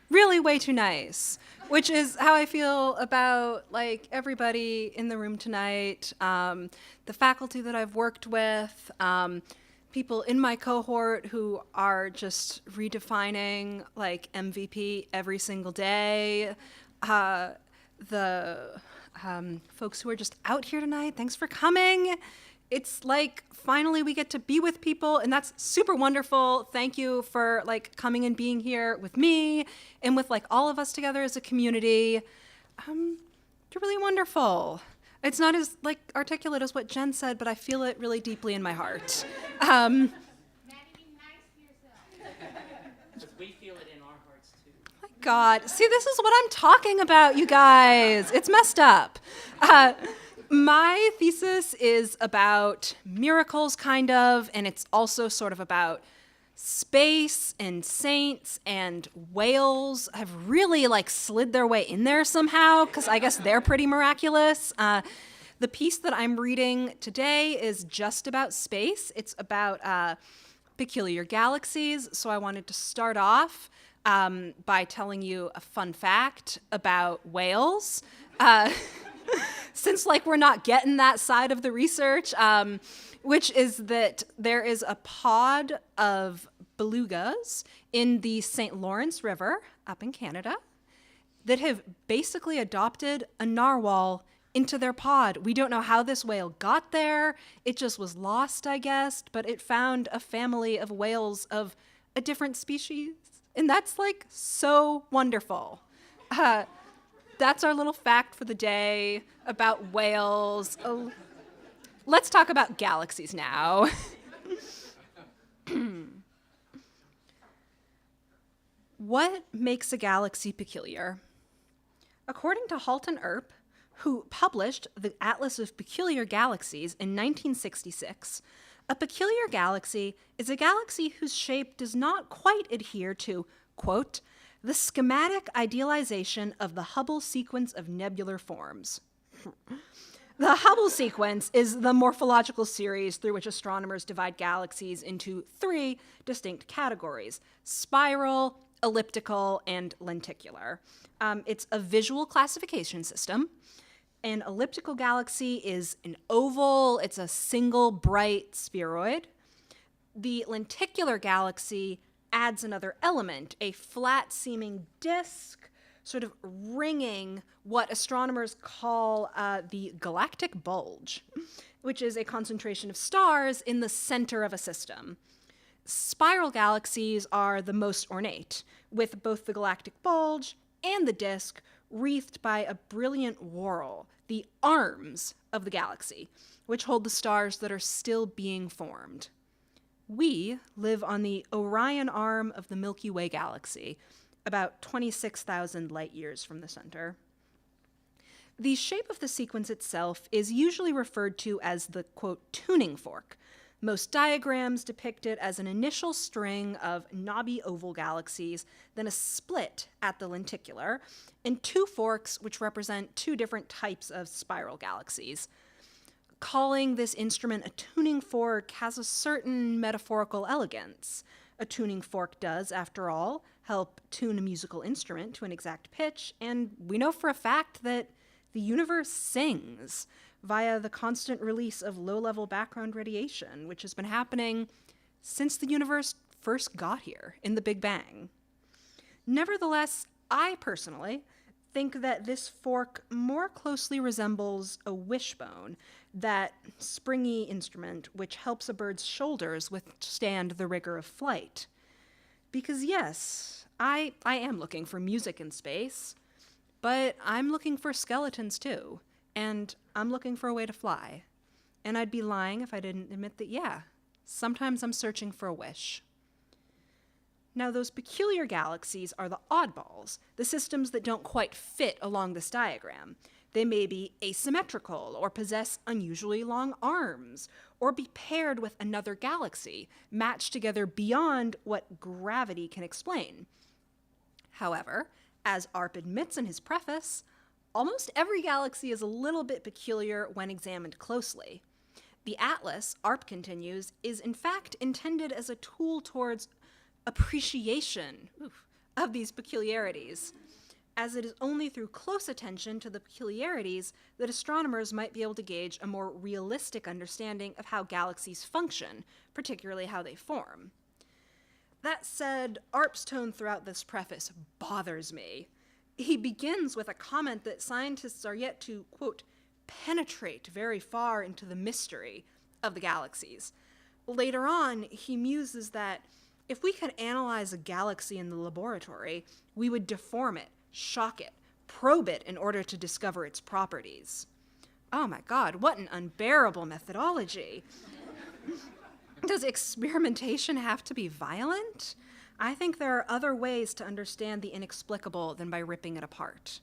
M: really way too nice, which is how I feel about like everybody in the room tonight, the faculty that I've worked with, people in my cohort who are just redefining like MVP every single day, the folks who are just out here tonight, thanks for coming. It's like finally we get to be with people, and that's super wonderful. Thank you for like coming and being here with me and with like all of us together as a community. You're really wonderful. It's not as like articulate as what Jen said, but I feel it really deeply in my heart.
N: We feel it in our hearts too.
M: My God, see, this is what I'm talking about, you guys. It's messed up. My thesis is about miracles, kind of, and it's also sort of about space and saints, and whales have really like slid their way in there somehow, because I guess they're pretty miraculous. The piece that I'm reading today is just about space. It's about peculiar galaxies, so I wanted to start off by telling you a fun fact about whales. Since like we're not getting that side of the research, which is that there is a pod of belugas in the St. Lawrence River up in Canada that have basically adopted a narwhal into their pod. We don't know how this whale got there. It just was lost, I guess, but it found a family of whales of a different species. And that's like so wonderful. That's our little fact for the day about whales. Oh, let's talk about galaxies now. What makes a galaxy peculiar? According to Halton Earp, who published the Atlas of Peculiar Galaxies in 1966, a peculiar galaxy is a galaxy whose shape does not quite adhere to, quote, the schematic idealization of the Hubble sequence of nebular forms. The Hubble sequence is the morphological series through which astronomers divide galaxies into three distinct categories: spiral, elliptical, and lenticular. It's a visual classification system. An elliptical galaxy is an oval. It's a single bright spheroid. The lenticular galaxy adds another element, a flat-seeming disk, sort of ringing what astronomers call the galactic bulge, which is a concentration of stars in the center of a system. Spiral galaxies are the most ornate, with both the galactic bulge and the disk wreathed by a brilliant whorl, the arms of the galaxy, which hold the stars that are still being formed. We live on the Orion arm of the Milky Way galaxy, about 26,000 light years from the center. The shape of the sequence itself is usually referred to as the, quote, tuning fork. Most diagrams depict it as an initial string of knobby oval galaxies, then a split at the lenticular, and two forks which represent two different types of spiral galaxies. Calling this instrument a tuning fork has a certain metaphorical elegance. A tuning fork does, after all, help tune a musical instrument to an exact pitch, and we know for a fact that the universe sings via the constant release of low-level background radiation, which has been happening since the universe first got here in the Big Bang. Nevertheless, I personally think that this fork more closely resembles a wishbone, that springy instrument which helps a bird's shoulders withstand the rigor of flight. Because yes, I am looking for music in space, but I'm looking for skeletons too, and I'm looking for a way to fly. And I'd be lying if I didn't admit that, yeah, sometimes I'm searching for a wish. Now, those peculiar galaxies are the oddballs, the systems that don't quite fit along this diagram. They may be asymmetrical, or possess unusually long arms, or be paired with another galaxy, matched together beyond what gravity can explain. However, as Arp admits in his preface, almost every galaxy is a little bit peculiar when examined closely. The Atlas, Arp continues, is in fact intended as a tool towards appreciation of these peculiarities, as it is only through close attention to the peculiarities that astronomers might be able to gauge a more realistic understanding of how galaxies function, particularly how they form. That said, Arp's tone throughout this preface bothers me. He begins with a comment that scientists are yet to, quote, penetrate very far into the mystery of the galaxies. Later on, he muses that if we could analyze a galaxy in the laboratory, we would deform it, shock it, probe it in order to discover its properties. Oh my God, what an unbearable methodology. Does experimentation have to be violent? I think there are other ways to understand the inexplicable than by ripping it apart.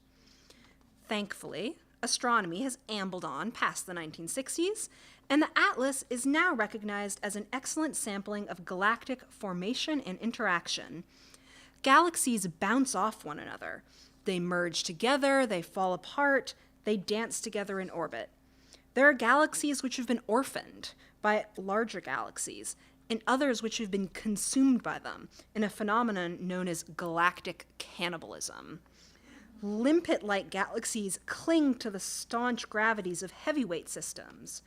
M: Thankfully, astronomy has ambled on past the 1960s, and the atlas is now recognized as an excellent sampling of galactic formation and interaction. Galaxies bounce off one another. They merge together, they fall apart, they dance together in orbit. There are galaxies which have been orphaned by larger galaxies, and others which have been consumed by them in a phenomenon known as galactic cannibalism. Limpet-like galaxies cling to the staunch gravities of heavyweight systems.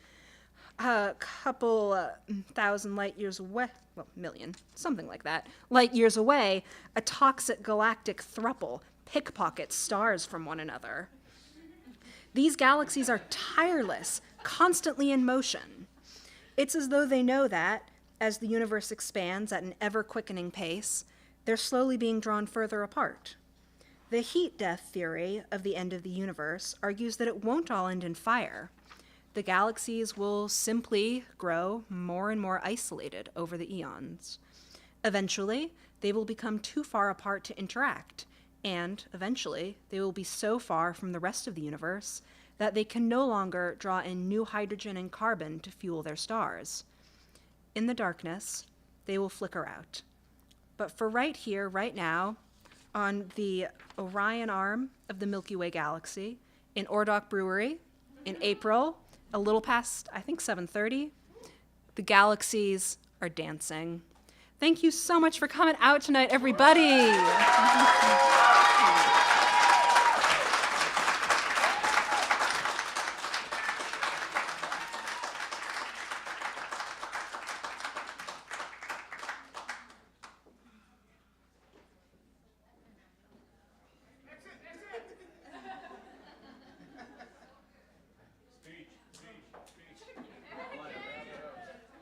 M: A couple thousand light years away, well, million, something like that, light years away, a toxic galactic thruple pickpockets stars from one another. These galaxies are tireless, constantly in motion. It's as though they know that, as the universe expands at an ever-quickening pace, they're slowly being drawn further apart. The heat death theory of the end of the universe argues that it won't all end in fire. The galaxies will simply grow more and more isolated over the eons. Eventually, they will become too far apart to interact, and eventually, they will be so far from the rest of the universe that they can no longer draw in new hydrogen and carbon to fuel their stars. In the darkness, they will flicker out. But for right here, right now, on the Orion arm of the Milky Way galaxy, in Ordok Brewery, in April, a little past, I think, 7:30, the galaxies are dancing. Thank you so much for coming out tonight, everybody.